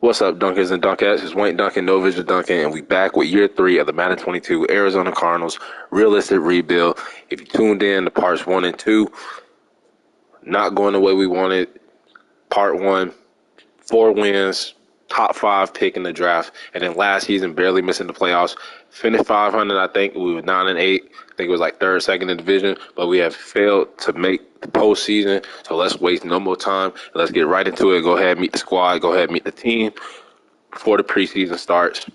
What's up, Dunkins and Dunkettes? It's Wayne Duncan, No Vision Duncan, and we back with year 3 of the Madden 22 Arizona Cardinals realistic rebuild. If you tuned in to parts 1 and 2, not going the way we wanted. Part 1, 4 wins, top 5 pick in the draft, and then last season barely missing the playoffs. Finished 500, I think. We were 9 and 8. I think it was like third, second in the division, but we have failed to make the postseason. So let's waste no more time. Let's get right into it. Go ahead, meet the squad. Go ahead, meet the team before the preseason starts.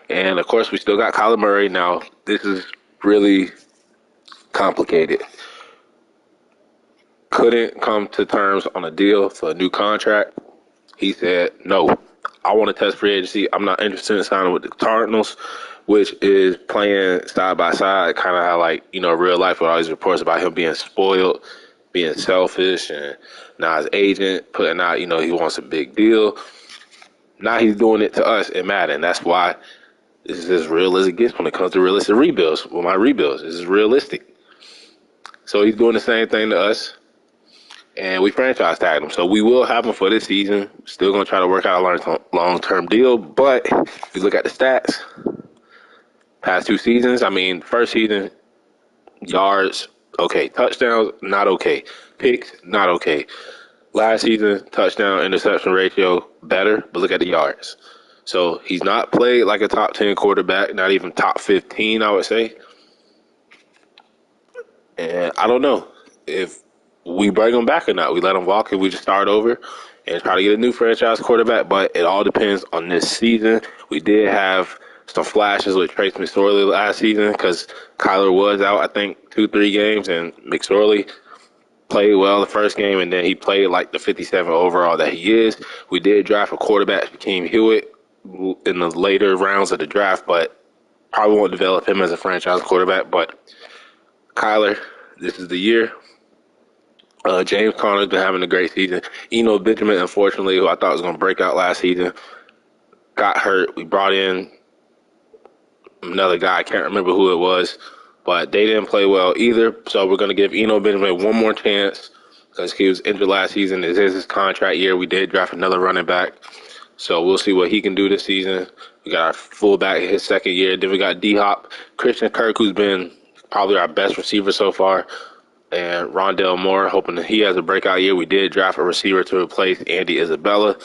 And of course, we still got Kyler Murray. Now, this is really complicated. Couldn't come to terms on a deal for a new contract. He said, no, I want to test free agency. I'm not interested in signing with the Cardinals, which is playing side by side, kind of how, like, real life with all these reports about him being spoiled, being selfish, and now his agent putting out, he wants a big deal. Now he's doing it to us in Madden. That's why this is as real as it gets when it comes to realistic rebuilds. Well, my rebuilds, this is realistic. So he's doing the same thing to us. And we franchise tagged him. So we will have him for this season. Still going to try to work out a long-term deal. But if you look at the stats, past 2 seasons, first season, yards, okay. Touchdowns, not okay. Picks, not okay. Last season, touchdown-interception ratio, better. But look at the yards. So he's not played like a top 10 quarterback, not even top 15, I would say. And I don't know if we bring him back or not. We let him walk and we just start over and try to get a new franchise quarterback. But it all depends on this season. We did have some flashes with Trace McSorley last season because Kyler was out, I think, 2-3 games, and McSorley played well the first game, and then he played like the 57 overall that he is. We did draft a quarterback, Hakeem Hewitt, in the later rounds of the draft, but probably won't develop him as a franchise quarterback. But Kyler, this is the year. James Conner's been having a great season. Benjamin, unfortunately, who I thought was going to break out last season, got hurt. We brought in another guy. I can't remember who it was, but they didn't play well either. So we're going to give Benjamin one more chance because he was injured last season. This is his contract year. We did draft another running back. So we'll see what he can do this season. We got our fullback his second year. Then we got D-Hop, Christian Kirk, who's been probably our best receiver so far, and Rondell Moore, hoping that he has a breakout year. We did draft a receiver to replace Andy Isabella.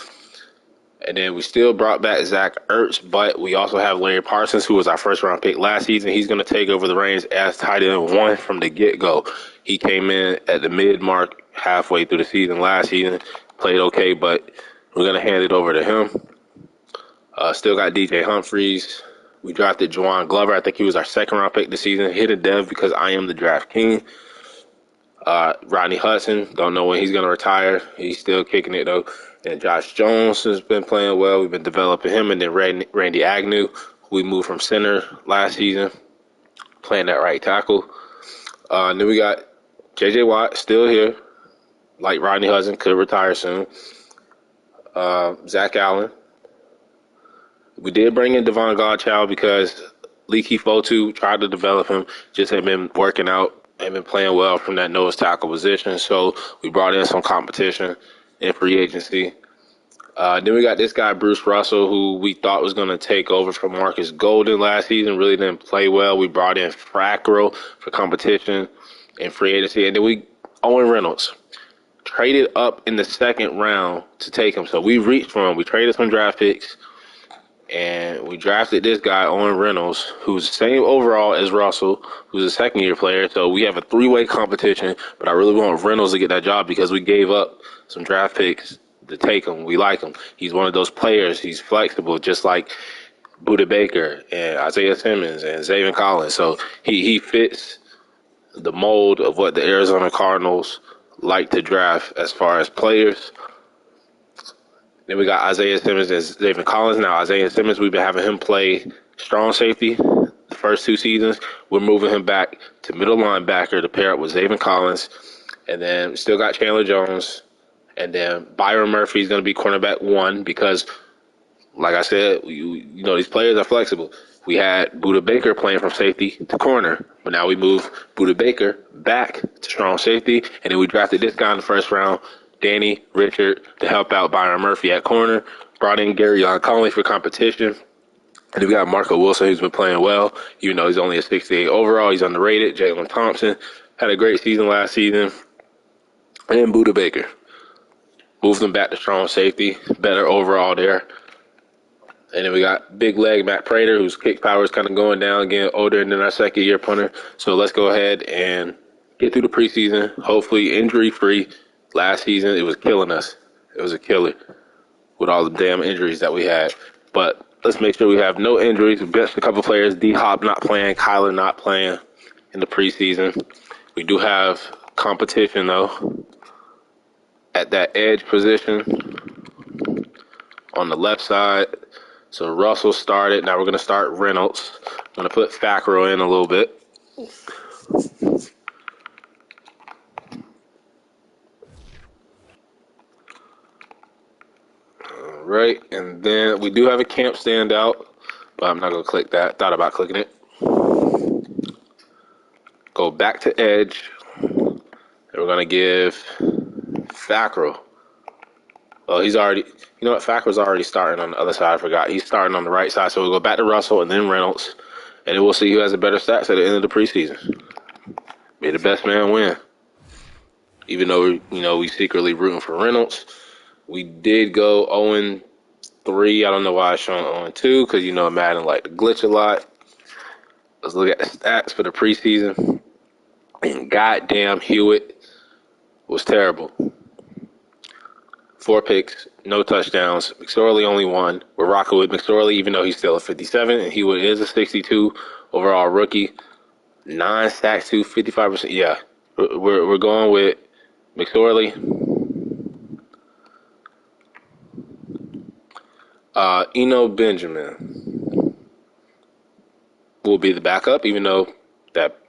And then we still brought back Zach Ertz, but we also have Larry Parsons, who was our first-round pick last season. He's going to take over the reins as tight end 1 from the get-go. He came in at the mid-mark halfway through the season last season, played okay, but we're going to hand it over to him. Still got DJ Humphries. We drafted Juwan Glover. I think he was our second-round pick this season. Hit a dev because I am the draft king. Rodney Hudson, don't know when he's going to retire. He's still kicking it, though. And Josh Jones has been playing well. We've been developing him. And then Randy Agnew, who we moved from center last season, playing that right tackle. And then we got J.J. Watt still here. Like Rodney Hudson, could retire soon. Zach Allen. We did bring in Devon Godchild because Leaky Fotu tried to develop him, just had been working out and been playing well from that nose tackle position. So we brought in some competition in free agency. Then we got this guy, Bruce Russell, who we thought was going to take over from Marcus Golden last season. Really didn't play well. We brought in Frackrell for competition in free agency. And then Owen Reynolds, traded up in the second round to take him. So we reached for him. We traded some draft picks. And we drafted this guy, Owen Reynolds, who's the same overall as Russell, who's a second-year player. So we have a 3-way competition, but I really want Reynolds to get that job because we gave up some draft picks to take him. We like him. He's one of those players. He's flexible, just like Budda Baker and Isaiah Simmons and Zaven Collins. So he fits the mold of what the Arizona Cardinals like to draft as far as players. Then we got Isaiah Simmons and Zaven Collins. Now, Isaiah Simmons, we've been having him play strong safety the first 2 seasons. We're moving him back to middle linebacker to pair up with Zaven Collins. And then we still got Chandler Jones. And then Byron Murphy is going to be cornerback 1 because, like I said, these players are flexible. We had Budda Baker playing from safety to corner, but now we move Budda Baker back to strong safety. And then we drafted this guy in the first round, Danny Richard to help out Byron Murphy at corner. Brought in Gary Conley for competition. And we got Marco Wilson, who's been playing well. Even though he's only a 68 overall, he's underrated. Jalen Thompson had a great season last season. And Buda Baker. Moved him back to strong safety. Better overall there. And then we got big leg Matt Prater, whose kick power is kind of going down again, older than our second-year punter. So let's go ahead and get through the preseason, hopefully injury-free. Last season, it was killing us. It was a killer with all the damn injuries that we had. But let's make sure we have no injuries. We benched a couple players. D-Hop not playing, Kyler not playing in the preseason. We do have competition, though, at that edge position on the left side. So Russell started. Now we're going to start Reynolds. I'm going to put Fackrell in a little bit. All right. And then we do have a camp standout, but I'm not going to click that. Thought about clicking it. Go back to edge. And we're going to give Fackrell. Well, he's already, you know what? Fackrell's already starting on the other side. I forgot. He's starting on the right side. So we'll go back to Russell and then Reynolds. And then we'll see who has the better stats at the end of the preseason. May the best man win. Even though, we secretly rooting for Reynolds. We did go 0-3. I don't know why it's showing 0-2 because, Madden like to glitch a lot. Let's look at the stats for the preseason. And goddamn, Hewitt was terrible. 4 picks, no touchdowns. McSorley only 1. We're rocking with McSorley, even though he's still a 57, and Hewitt is a 62 overall rookie. 9 sacks to 55%. Yeah, we're going with McSorley. Eno Benjamin will be the backup, even though that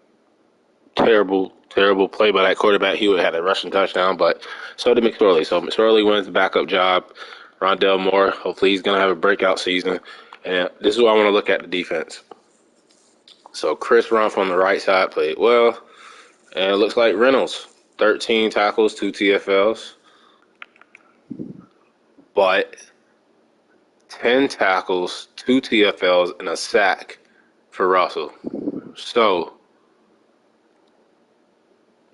terrible play by that quarterback. Hewitt had a rushing touchdown, but so did McSorley. So McSorley wins the backup job. Rondell Moore, hopefully he's going to have a breakout season. And this is why I want to look at the defense. So Chris Rumph on the right side played well. And it looks like Reynolds, 13 tackles, 2 TFLs. But 10 tackles, 2 TFLs, and a sack for Russell. So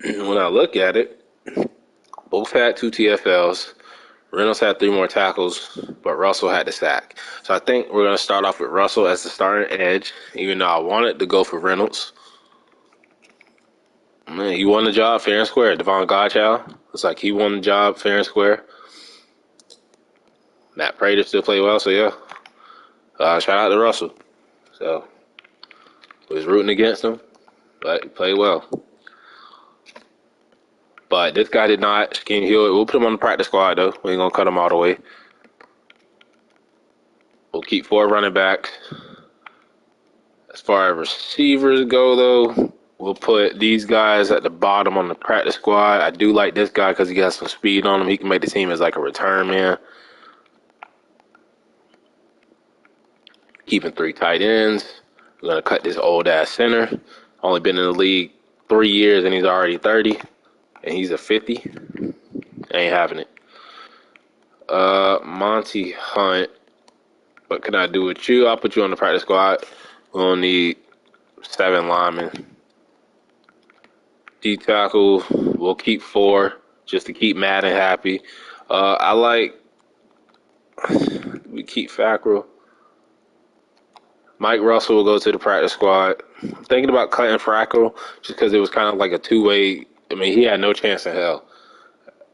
when I look at it, both had 2 TFLs. Reynolds had 3 more tackles, but Russell had the sack. So I think we're going to start off with Russell as the starting edge, even though I wanted to go for Reynolds. Man, he won the job fair and square. Devon Godchild, looks like he won the job fair and square. Matt Prater still played well, so yeah. Shout out to Russell. So, we was rooting against him, but he played well. But this guy did not. Shaquem Hewitt, we'll put him on the practice squad, though. We ain't going to cut him all the way. We'll keep 4 running backs. As far as receivers go, though, we'll put these guys at the bottom on the practice squad. I do like this guy because he has some speed on him. He can make the team as like a return man. Keeping 3 tight ends. We're going to cut this old-ass center. Only been in the league 3 years, and he's already 30. And he's a 50. Ain't having it. Monty Hunt. What can I do with you? I'll put you on the practice squad. We'll need 7 linemen. D tackle, we'll keep 4 just to keep Madden happy. We keep Fackrell. Mike Russell will go to the practice squad. I'm thinking about cutting Fackrell just because it was kind of like a 2-way. I mean, he had no chance in hell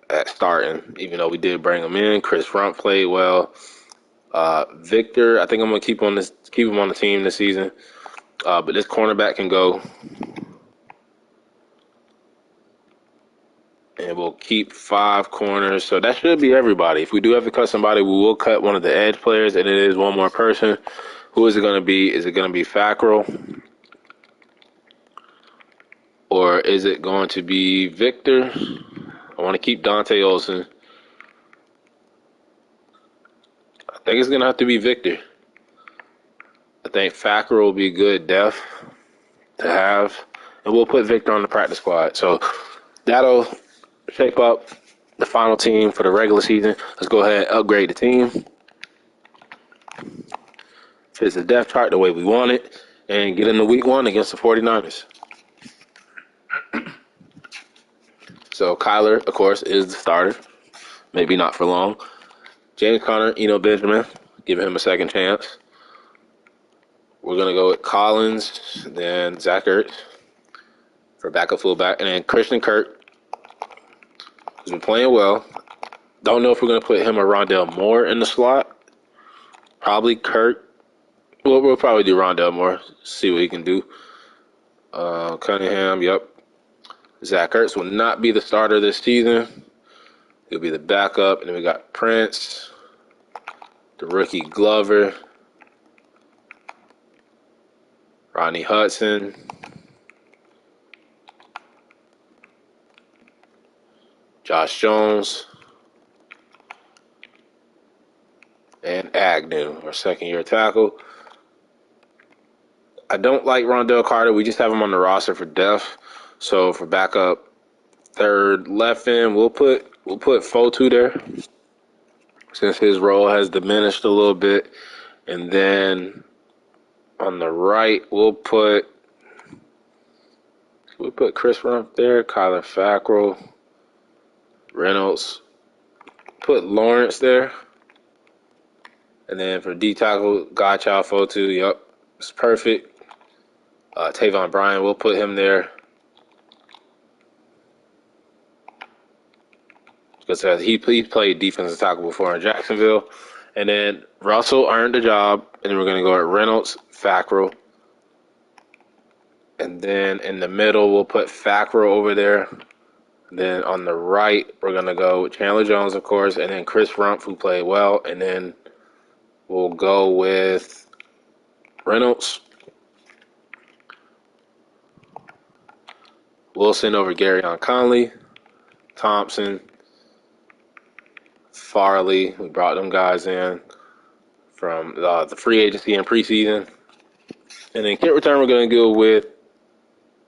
at starting, even though we did bring him in. Chris Rumph played well. Victor, I think I'm gonna keep him on the team this season. But this cornerback can go. And we'll keep 5 corners. So that should be everybody. If we do have to cut somebody, we will cut one of the edge players, and it is one more person. Who is it going to be? Is it going to be Fackrell? Or is it going to be Victor? I want to keep Dante Olson. I think it's going to have to be Victor. I think Fackrell will be good depth to have. And we'll put Victor on the practice squad. So that'll shape up the final team for the regular season. Let's go ahead and upgrade the team. Fits the depth chart the way we want it. And get into week 1 against the 49ers. So Kyler, of course, is the starter. Maybe not for long. James Conner, Benjamin, giving him a second chance. We're going to go with Collins, then Zach Ertz for backup fullback, and then Christian Kirk, who's been playing well. Don't know if we're going to put him or Rondell Moore in the slot. Probably Kirk. We'll probably do Rondell Moore, see what he can do. Cunningham, yep. Zach Ertz will not be the starter this season. He'll be the backup. And then we got Prince, the rookie Glover, Rodney Hudson, Josh Jones, and Agnew, our second-year tackle. I don't like Rondell Carter. We just have him on the roster for depth. So for backup third left end, we'll put Fotu there since his role has diminished a little bit. And then on the right, we'll put Chris Rump there, Kyler Fackrell, Reynolds. Put Lawrence there. And then for D tackle, Godchild Fotu, yep, it's perfect. Tavon Bryan, we'll put him there. Because he played defensive tackle before in Jacksonville. And then Russell earned the job. And then we're going to go at Reynolds, Fackrell. And then in the middle, we'll put Fackrell over there. And then on the right, we're going to go with Chandler Jones, of course. And then Chris Rump, who played well. And then we'll go with Reynolds. Wilson over Garyon Conley. Thompson. Farley. We brought them guys in from the free agency and preseason. And then kick return, we're going to go with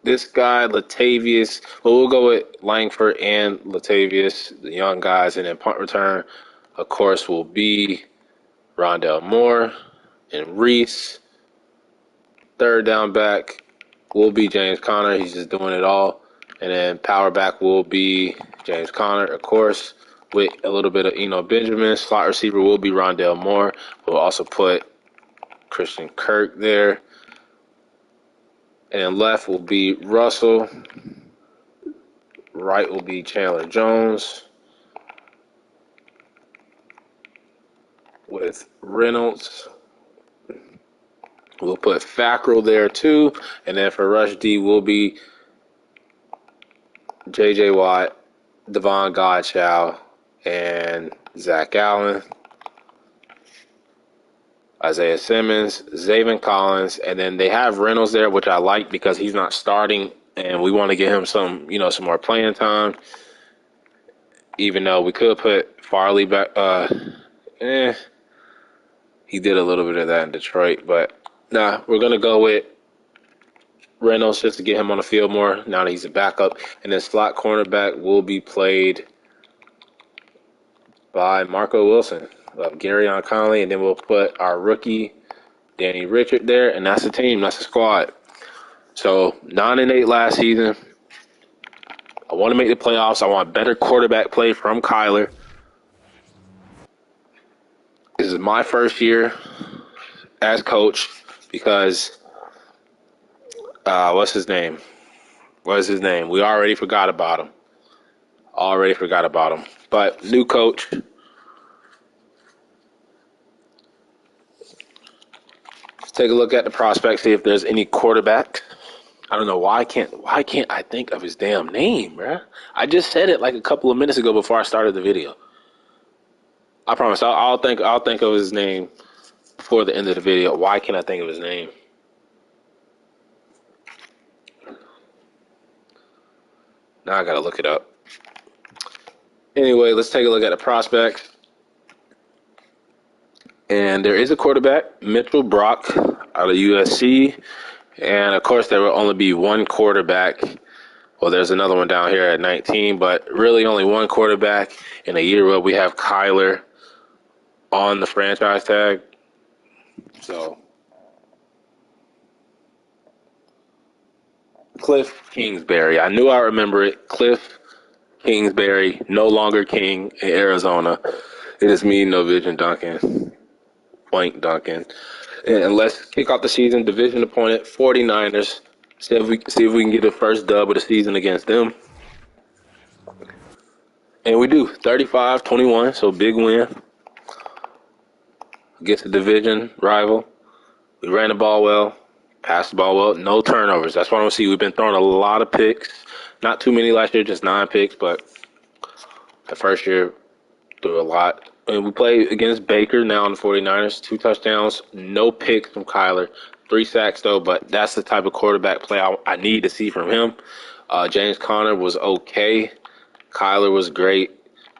this guy, Latavius. Well, we'll go with Langford and Latavius, the young guys. And then punt return, of course, will be Rondell Moore and Reese. Third down back will be James Conner. He's just doing it all. And then power back will be James Conner, of course, with a little bit of Benjamin. Slot receiver will be Rondell Moore. We'll also put Christian Kirk there. And then left will be Russell. Right will be Chandler Jones. With Reynolds. We'll put Fackrell there too. And then for rush D will be J.J. Watt, Devon Godchow, and Zach Allen. Isaiah Simmons, Zaven Collins, and then they have Reynolds there, which I like because he's not starting, and we want to get him some more playing time. Even though we could put Farley back, he did a little bit of that in Detroit, but nah, we're gonna go with Reynolds just to get him on the field more. Now that he's a backup, and then slot cornerback will be played by Marco Wilson. Garyon Conley, and then we'll put our rookie Danny Richard there, and that's the team, that's the squad. So 9-8 last season. I want to make the playoffs. I want better quarterback play from Kyler. This is my first year as coach because what's his name? We already forgot about him. But new coach. Take a look at the prospects, see if there's any quarterback. I don't know why can't I think of his damn name, bruh? I just said it like a couple of minutes ago before I started the video. I promise I'll think of his name before the end of the video. Why can't I think of his name? Now I gotta look it up. Anyway, let's take a look at the prospects. And there is a quarterback, Mitchell Brock, out of USC. And, of course, there will only be one quarterback Well, there's another one down here at 19, but really only one quarterback in a year where we have Kyler on the franchise tag. So, Cliff Kingsbury. I knew I remember it. Cliff Kingsbury, no longer king in Arizona. It is me, no vision, Duncan. Point Duncan. And let's kick off the season. Division opponent, 49ers. See if we can get the first dub of the season against them. And we do. 35-21, so big win against the division rival. We ran the ball well, passed the ball well, no turnovers. That's what I want to see. We've been throwing a lot of picks. Not too many last year, just 9 picks, but the first year threw a lot. And we played against Baker now on the 49ers. 2 touchdowns, no picks from Kyler. 3 sacks, though, but that's the type of quarterback play I need to see from him. James Conner was okay. Kyler was great.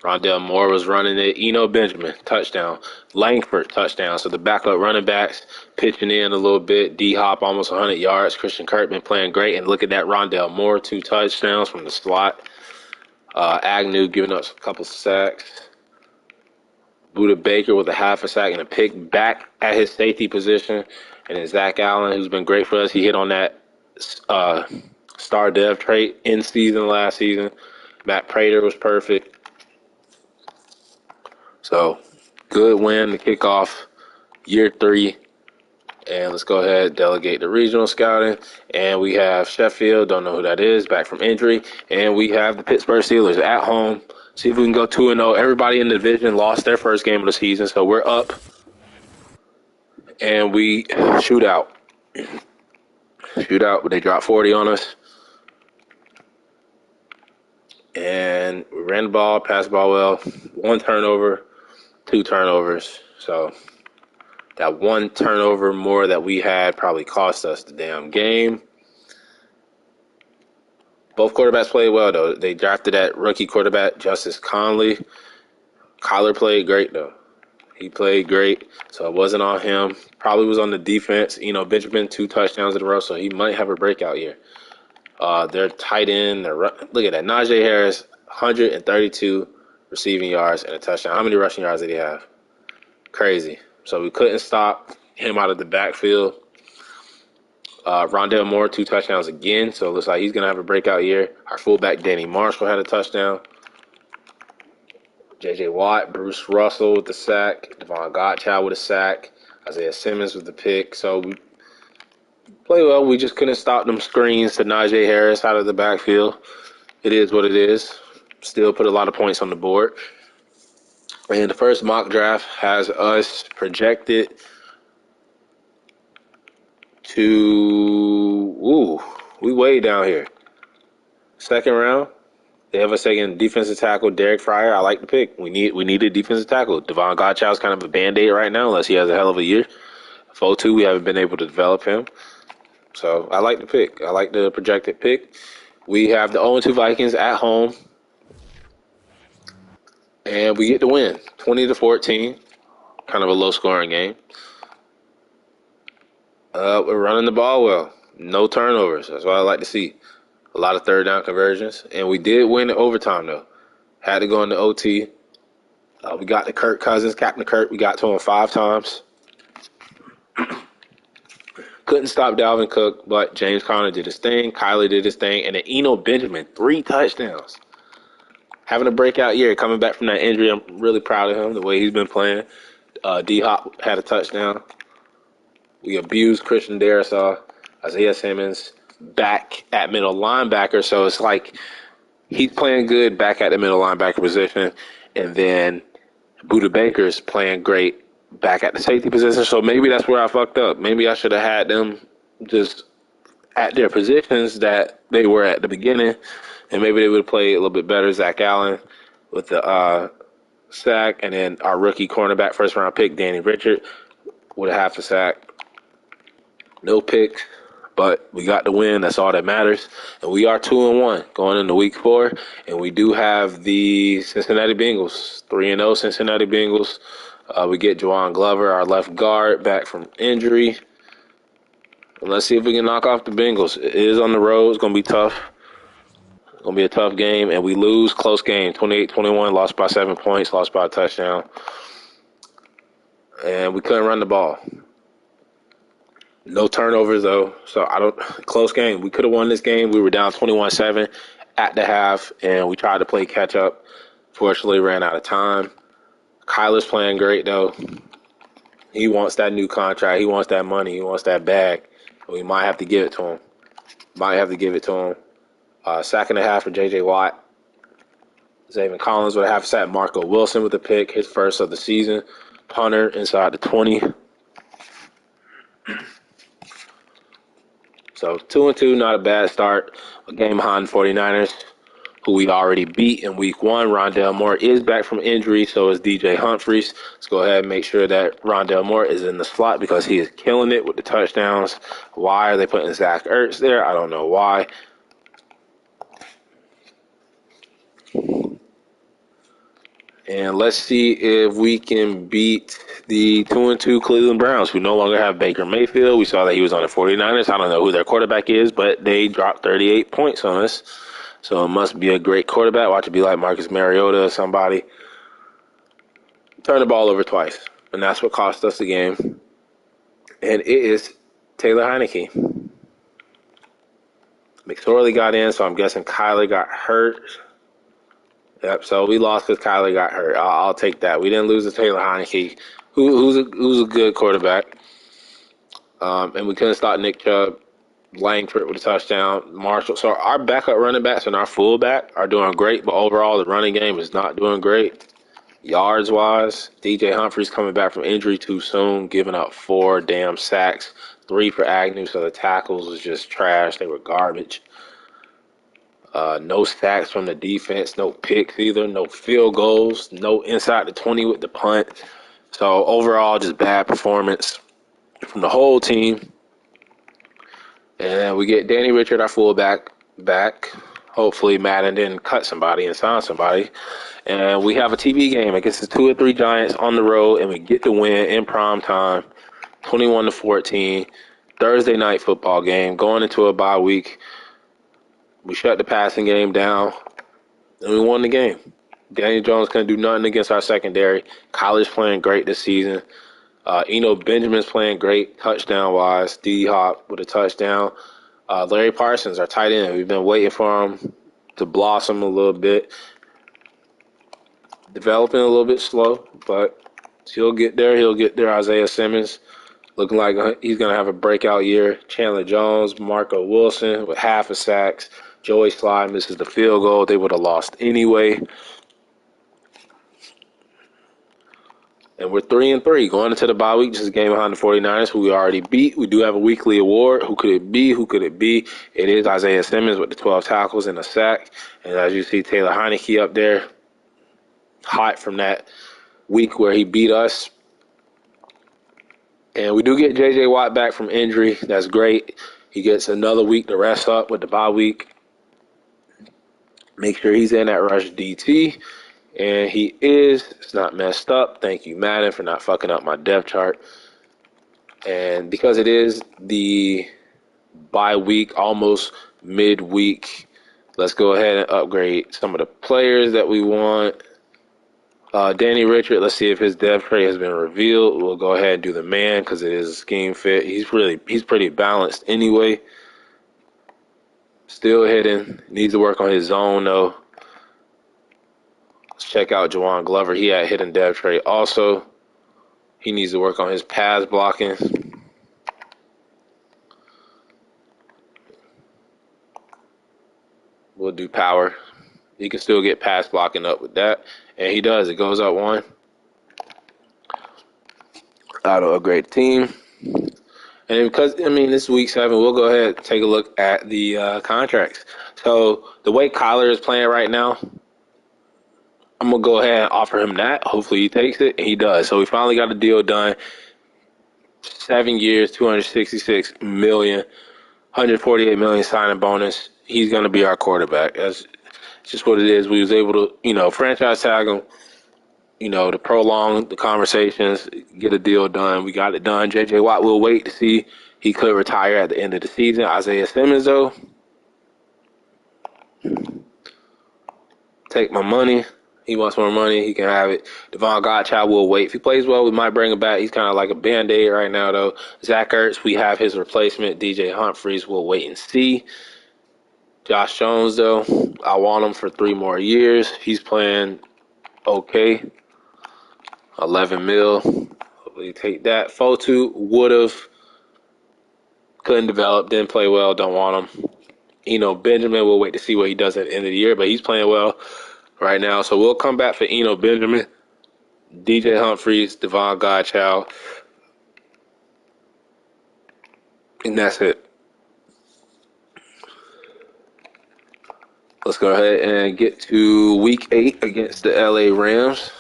Rondell Moore was running it. Eno Benjamin, touchdown. Langford, touchdown. So the backup running backs pitching in a little bit. D-Hop, almost 100 yards. Christian Kirkman playing great. And look at that, Rondell Moore, 2 touchdowns from the slot. Agnew giving up a couple sacks. Buda Baker with a half a sack and a pick back at his safety position. And then Zach Allen, who's been great for us. He hit on that star dev trait in season last season. Matt Prater was perfect. So, good win to kick off year 3. And let's go ahead and delegate the regional scouting. And we have Sheffield, don't know who that is, back from injury. And we have the Pittsburgh Steelers at home. See if we can go 2-0. Everybody in the division lost their first game of the season, so we're up. And we shoot out. But they dropped 40 on us. And we ran the ball, passed the ball well. 1 turnover, 2 turnovers. So that 1 turnover more that we had probably cost us the damn game. Both quarterbacks played well, though. They drafted that rookie quarterback, Justice Conley. Kyler played great, though. He played great, so it wasn't on him. Probably was on the defense. Benjamin, 2 touchdowns in a row, so he might have a breakout year. Their tight end, look at that. Najee Harris, 132 receiving yards and a touchdown. How many rushing yards did he have? Crazy. So we couldn't stop him out of the backfield. Rondell Moore, 2 touchdowns again, so it looks like he's going to have a breakout year. Our fullback, Danny Marshall, had a touchdown. J.J. Watt, Bruce Russell with the sack. Devon Gottschall with a sack. Isaiah Simmons with the pick. So we play well. We just couldn't stop them screens to Najee Harris out of the backfield. It is what it is. Still put a lot of points on the board. And the first mock draft has us projected to, we way down here. Second round, they have us taking defensive tackle Derek Fryer. I like the pick. We need a defensive tackle. Devon Gottschall is kind of a Band-Aid right now, unless he has a hell of a year. Fotu, we haven't been able to develop him. So I like the pick. I like the projected pick. We have the 0-2 Vikings at home. And we get the win, 20-14. Kind of a low-scoring game. We're running the ball well. No turnovers. That's what I like to see. A lot of third down conversions. And we did win in overtime, though. Had to go into OT. We got to Kirk Cousins, Captain Kirk. We got to him 5 times. Couldn't stop Dalvin Cook, but James Conner did his thing. Kyler did his thing. And then Eno Benjamin, 3 touchdowns. Having a breakout year, coming back from that injury. I'm really proud of him, the way he's been playing. D-Hop had a touchdown. We abused Christian Darrisaw, Isaiah Simmons, back at middle linebacker. So it's like he's playing good back at the middle linebacker position. And then Buda Baker's playing great back at the safety position. So maybe that's where I fucked up. Maybe I should have had them just at their positions that they were at the beginning. And maybe they would have played a little bit better. Zach Allen with the sack. And then our rookie cornerback, first-round pick, Danny Richard, with a half a sack. No picks, but we got the win. That's all that matters. And we are 2-1 going into week 4. And we do have the Cincinnati Bengals, 3-0 Cincinnati Bengals. We get Juwan Glover, our left guard, back from injury. And let's see if we can knock off the Bengals. It is on the road. It's going to be tough. Going to be a tough game, and we lose. Close game, 28-21, lost by 7 points, lost by a touchdown. And we couldn't run the ball. No turnovers, though. So, close game. We could have won this game. We were down 21-7 at the half, and we tried to play catch up. Fortunately, ran out of time. Kyler's playing great, though. He wants that new contract. He wants that money. He wants that bag. We might have to give it to him. Sack and a half for J.J. Watt. Zaven Collins with a half sack. Marco Wilson with a pick, his first of the season. Punter inside the 20. So 2-2, not a bad start. A game behind the 49ers, who we already beat in week 1. Rondale Moore is back from injury, so is DJ Humphries. Let's go ahead and make sure that Rondale Moore is in the slot because he is killing it with the touchdowns. Why are they putting Zach Ertz there? I don't know why. And let's see if we can beat the 2-2 Cleveland Browns, who no longer have Baker Mayfield. We saw that he was on the 49ers. I don't know who their quarterback is, but they dropped 38 points on us. So it must be a great quarterback. Watch it be like Marcus Mariota or somebody. Turn the ball over twice, and that's what cost us the game. And it is Taylor Heineke. McSorley got in, so I'm guessing Kyler got hurt. Yep, so we lost because Kyler got hurt. I'll take that. We didn't lose to Taylor Heineke, who's a good quarterback. And we couldn't stop Nick Chubb. Langford with a touchdown. Marshall. So our backup running backs and our fullback are doing great, but overall the running game is not doing great. Yards-wise, DJ Humphries coming back from injury too soon, giving up 4 damn sacks, 3 for Agnew, so the tackles was just trash. They were garbage. No sacks from the defense, no picks either, no field goals, no inside the 20 with the punt. So overall, just bad performance from the whole team. And we get Danny Richard, our fullback, back. Hopefully Madden didn't cut somebody and sign somebody. And we have a TV game against the 2 or 3 Giants on the road, and we get the win in prime time, 21-14. Thursday night football game, going into a bye week. We shut the passing game down, and we won the game. Daniel Jones couldn't do nothing against our secondary. Kyler's playing great this season. Benjamin's playing great touchdown-wise. D-Hop with a touchdown. Larry Parsons, our tight end, we've been waiting for him to blossom a little bit. Developing a little bit slow, but he'll get there. Isaiah Simmons looking like he's going to have a breakout year. Chandler Jones, Marco Wilson with half a sacks. Joey Slye misses the field goal. They would have lost anyway. And we're 3-3 going into the bye week. Just a game behind the 49ers, who we already beat. We do have a weekly award. Who could it be? It is Isaiah Simmons with the 12 tackles and a sack. And as you see, Taylor Heineke up there, hot from that week where he beat us. And we do get J.J. Watt back from injury. That's great. He gets another week to rest up with the bye week. Make sure he's in that rush DT. And he is. It's not messed up. Thank you, Madden, for not fucking up my depth chart. And because it is the bye week, almost midweek, let's go ahead and upgrade some of the players that we want. Danny Richard, let's see if his depth chart has been revealed. We'll go ahead and do the man because it is a scheme fit. He's pretty balanced anyway. Still hitting. Needs to work on his zone, though. Let's check out Juwan Glover. He had hidden depth chart also. He needs to work on his pass blocking. We'll do power. He can still get pass blocking up with that. And he does. It goes up 1. Auto upgrade team. And because, this is week 7, we'll go ahead and take a look at the contracts. So the way Kyler is playing right now, I'm going to go ahead and offer him that. Hopefully he takes it, and he does. So we finally got a deal done. 7 years, $266 million, $148 million signing bonus. He's going to be our quarterback. That's just what it is. We was able to, franchise tag him, to prolong the conversations, get a deal done. We got it done. J.J. Watt will wait to see. He could retire at the end of the season. Isaiah Simmons, though, take my money. He wants more money. He can have it. Devon Godchild will wait. If he plays well, we might bring him back. He's kind of like a Band-Aid right now, though. Zach Ertz, we have his replacement. DJ Humphries, we'll wait and see. Josh Jones, though, I want him for 3 more years. He's playing okay. 11 mil. Hopefully take that. Fotu would have. Couldn't develop. Didn't play well. Don't want him. Benjamin, we'll wait to see what he does at the end of the year, but he's playing well right now. So we'll come back for Benjamin, DJ Humphries, Devon Godchild, and that's it. Let's go ahead and get to Week 8 against the LA Rams.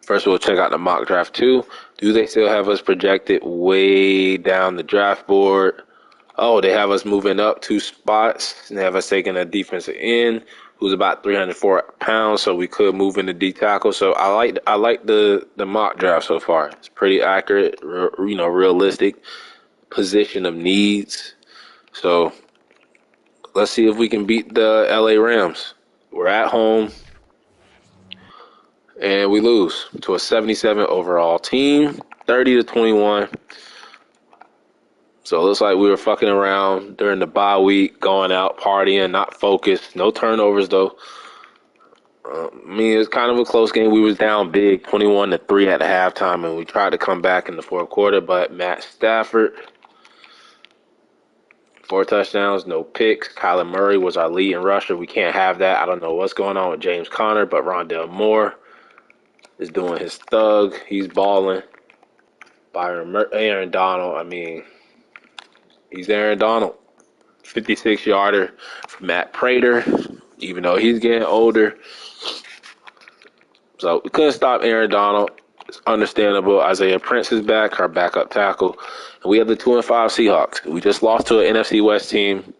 First, we'll check out the mock draft, too. Do they still have us projected way down the draft board? Oh, they have us moving up 2 spots. And they have us taking a defensive end who's about 304 pounds, so we could move into D tackle. So I like the mock draft so far. It's pretty accurate, realistic position of needs. So let's see if we can beat the LA Rams. We're at home, and we lose to a 77 overall team, 30-21. So it looks like we were fucking around during the bye week, going out, partying, not focused. No turnovers, though. It was kind of a close game. We was down big, 21-3 at the halftime, and we tried to come back in the fourth quarter. But Matt Stafford, 4 touchdowns, no picks. Kyler Murray was our leading rusher. We can't have that. I don't know what's going on with James Conner, but Rondale Moore is doing his thug. He's balling. Aaron Donald, he's Aaron Donald. 56-yarder from Matt Prater, even though he's getting older. So we couldn't stop Aaron Donald. It's understandable. Isaiah Prince is back, our backup tackle. And we have the 2-5 Seahawks. We just lost to an NFC West team.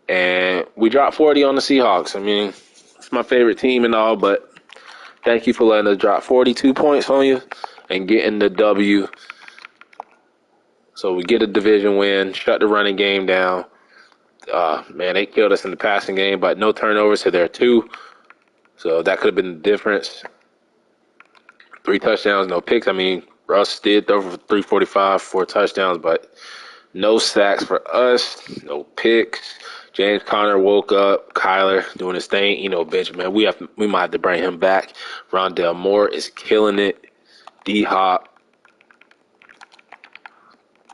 And we dropped 40 on the Seahawks. It's my favorite team and all, but thank you for letting us drop 42 points on you and getting the W. So we get a division win, shut the running game down. They killed us in the passing game, but no turnovers to their 2. So that could have been the difference. 3 touchdowns, no picks. Russ did throw for 345, 4 touchdowns, but no sacks for us, no picks. James Conner woke up. Kyler doing his thing. Benjamin, we might have to bring him back. Rondale Moore is killing it. D-Hop.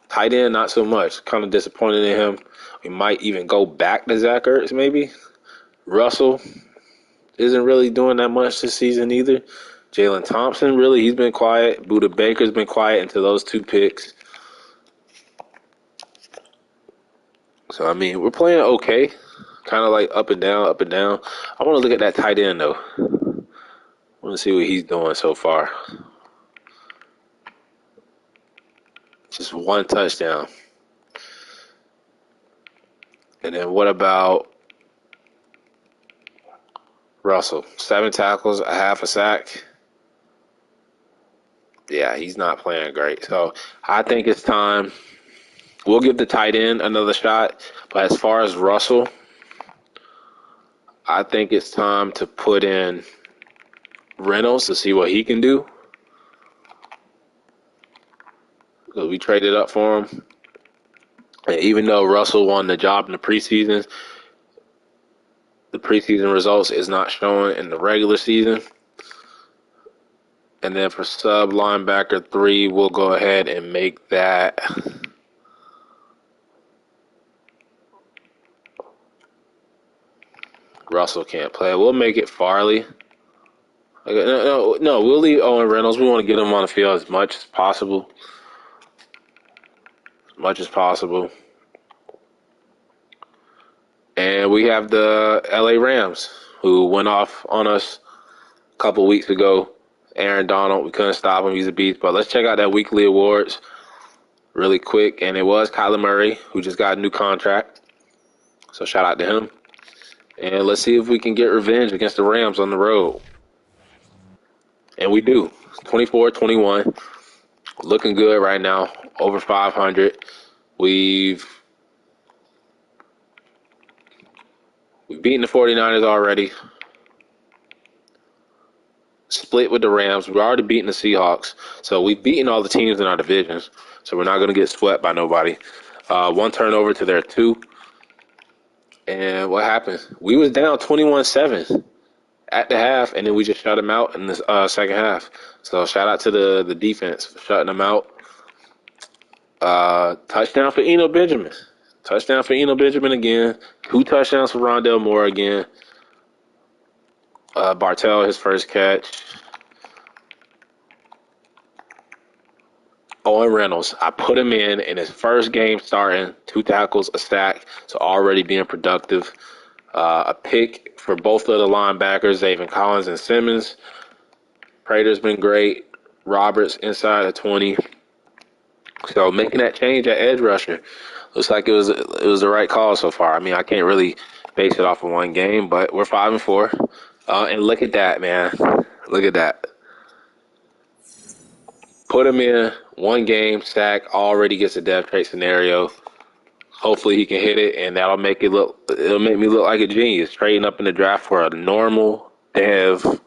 Tight end, not so much. Kind of disappointed in him. We might even go back to Zach Ertz, maybe. Russell isn't really doing that much this season either. Jalen Thompson, really, he's been quiet. Buda Baker's been quiet until those 2 picks. So, we're playing okay. Kind of like up and down, up and down. I want to look at that tight end, though. I want to see what he's doing so far. Just 1 touchdown. And then what about Russell? 7 tackles, a half a sack. Yeah, he's not playing great. So I think it's time. We'll give the tight end another shot. But as far as Russell, I think it's time to put in Reynolds to see what he can do. Because we traded up for him. And even though Russell won the job in the preseason results is not showing in the regular season. And then for sub linebacker 3, we'll go ahead and make that Russell can't play. We'll make it Farley. No, we'll leave Owen Reynolds. We want to get him on the field as much as possible. And we have the LA Rams, who went off on us a couple weeks ago. Aaron Donald, we couldn't stop him. He's a beast. But let's check out that weekly awards really quick. And it was Kyler Murray, who just got a new contract. So shout out to him. And let's see if we can get revenge against the Rams on the road. And we do. 24-21. Looking good right now. Over 500. We've We've beaten the 49ers already. Split with the Rams. We're already beating the Seahawks. So we've beaten all the teams in our divisions. So we're not going to get swept by nobody. One turnover to their 2. And what happened? We was down 21-7 at the half, and then we just shut them out in the second half. So shout out to the defense for shutting them out. Touchdown for Eno Benjamin. Touchdown for Eno Benjamin again. 2 touchdowns for Rondell Moore again. Bartell, his first catch. Owen Reynolds, I put him in his first game starting, 2 tackles, a sack, so already being productive. A pick for both of the linebackers, Zaven Collins and Simmons. Prater's been great. Roberts inside the 20. So making that change at edge rusher looks like it was the right call so far. I mean, I can't really base it off of one game, but we're 5-4. And look at that, man. Look at that. Put him in, 1 game, sack, already gets a depth trait scenario. Hopefully he can hit it, and it'll make me look like a genius. Trading up in the draft for a normal dev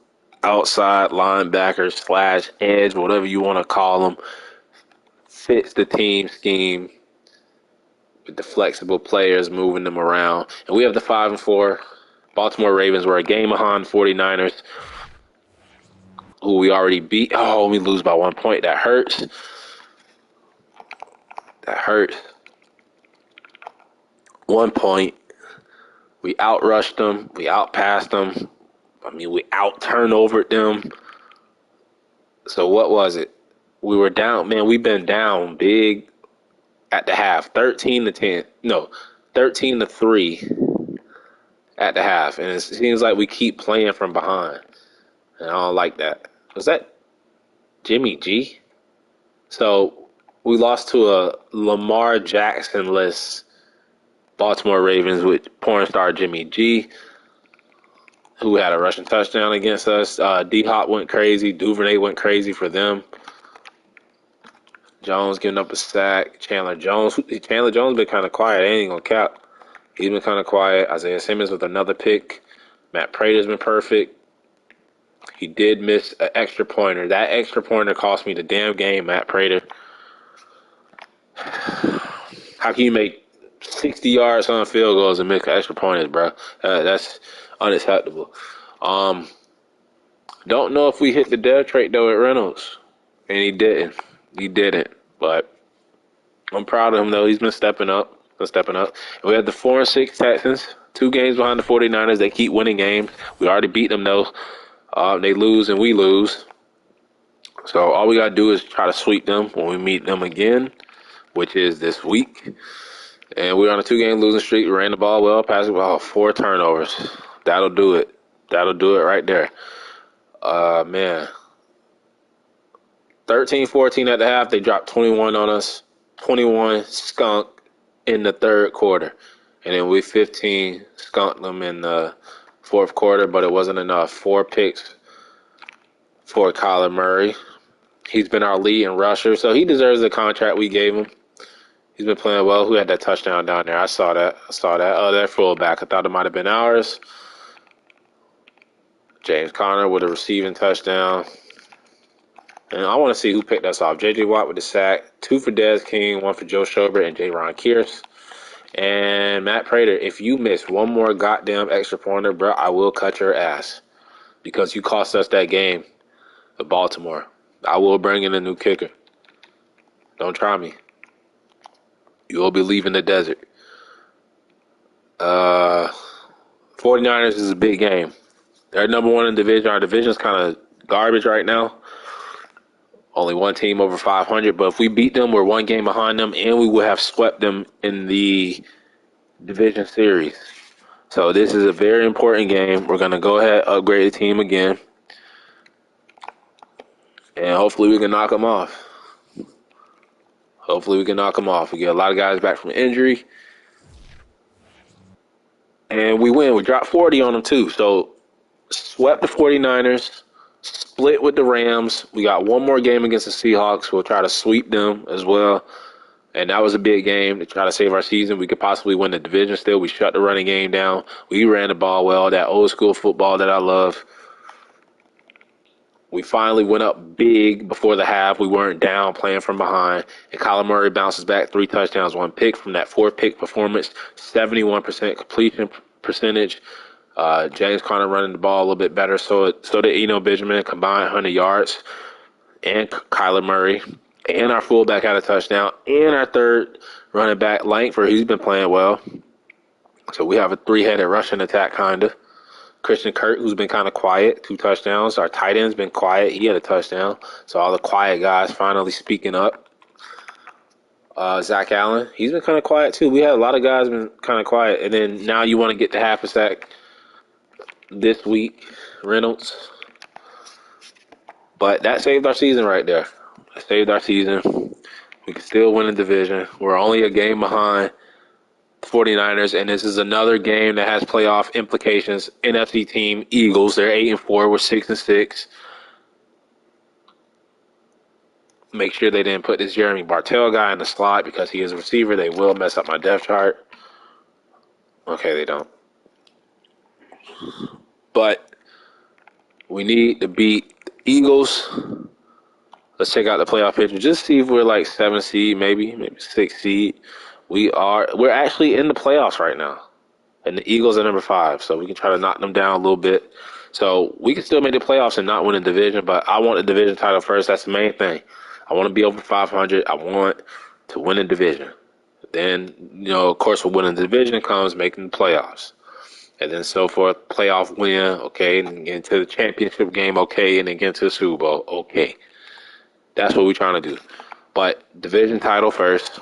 outside linebacker / edge, whatever you want to call him. Fits the team scheme with the flexible players, moving them around. And we have the 5-4 Baltimore Ravens. We're a game behind 49ers, who we already beat. Oh, we lose by 1 point. That hurts. That hurts. 1 point. We outrushed them. We outpassed them. I mean, we out-turnovered them. So what was it? We were down. Man, we've been down big at the half. 13-10. No, 13-3 at the half. And it seems like we keep playing from behind. And I don't like that. Was that Jimmy G? So we lost to a Lamar Jackson-less Baltimore Ravens with porn star Jimmy G, who had a rushing touchdown against us. D-Hop went crazy. Duvernay went crazy for them. Jones giving up a sack. Chandler Jones been kind of quiet. I ain't gonna cap. He's been kind of quiet. Isaiah Simmons with another pick. Matt Prater's been perfect. He did miss an extra pointer. That extra pointer cost me the damn game, Matt Prater. How can you make 60 yards on field goals and miss extra pointers, bro? That's unacceptable. Don't know if we hit the dev trait, though, at Reynolds. And he didn't. But I'm proud of him, though. He's been stepping up. And we have the 4-6 Texans. 2 games behind the 49ers. They keep winning games. We already beat them, though. They lose and we lose. So all we got to do is try to sweep them when we meet them again, which is this week. And we're on a 2-game losing streak. We ran the ball well, passed the ball, 4 turnovers. That'll do it. That'll do it right there. Man. 13-14 at the half. They dropped 21 on us. 21 skunk in the third quarter. And then we 15 skunked them in the fourth quarter, but it wasn't enough. 4 picks for Kyler Murray. He's been our lead in rusher, so he deserves the contract we gave him. He's been playing well. Who had that touchdown down there? I saw that. Oh, that fullback. I thought it might have been ours. James Conner with a receiving touchdown. And I want to see who picked us off. J.J. Watt with the sack. 2 for Dez King, 1 for Joe Schobert and J. Ron Kearse. And Matt Prater, if you miss one more goddamn extra pointer, bro, I will cut your ass. Because you cost us that game at Baltimore. I will bring in a new kicker. Don't try me. You will be leaving the desert. 49ers is a big game. They're number 1 in the division. Our division's kind of garbage right now. Only 1 team over 500. But if we beat them, we're 1 game behind them, and we will have swept them in the division series. So this is a very important game. We're going to go ahead, upgrade the team again. And hopefully we can knock them off. We get a lot of guys back from injury. And we win. We dropped 40 on them, too. So swept the 49ers. Split with the Rams. We got 1 more game against the Seahawks. We'll try to sweep them as well. And that was a big game to try to save our season. We could possibly win the division still. We shut the running game down. We ran the ball well, that old school football that I love. We finally went up big before the half. We weren't down playing from behind. And Kyler Murray bounces back 3 touchdowns, 1 pick from that 4-pick performance, 71% completion percentage. James Conner running the ball a little bit better. So did Benjamin, combined 100 yards. And Kyler Murray. And our fullback had a touchdown. And our third running back, Langford, he's been playing well. So we have a 3-headed rushing attack, kind of. Christian Kirk, who's been kind of quiet, 2 touchdowns. Our tight end's been quiet. He had a touchdown. So all the quiet guys finally speaking up. Zach Allen, he's been kind of quiet too. We had a lot of guys been kind of quiet. And then now you want to get to half a sack this week, Reynolds. But that saved our season right there. That saved our season. We can still win the division. We're only a game behind 49ers, and this is another game that has playoff implications. NFC team, Eagles, they're 8-4. We're 6-6. Make sure they didn't put this Jeremy Bartell guy in the slot because he is a receiver. They will mess up my depth chart. Okay, they don't. But we need to beat the Eagles. Let's check out the playoff picture. Just see if we're like 7 seed, maybe 6 seed. We're actually in the playoffs right now. And the Eagles are number 5, so we can try to knock them down a little bit. So we can still make the playoffs and not win the division, but I want the division title first. That's the main thing. I want to be over 500. I want to win the division. Then, of course, with winning the division comes making the playoffs. And then so forth, playoff win, okay, and get into the championship game, okay, and then get into the Super Bowl, okay. That's what we're trying to do. But division title first.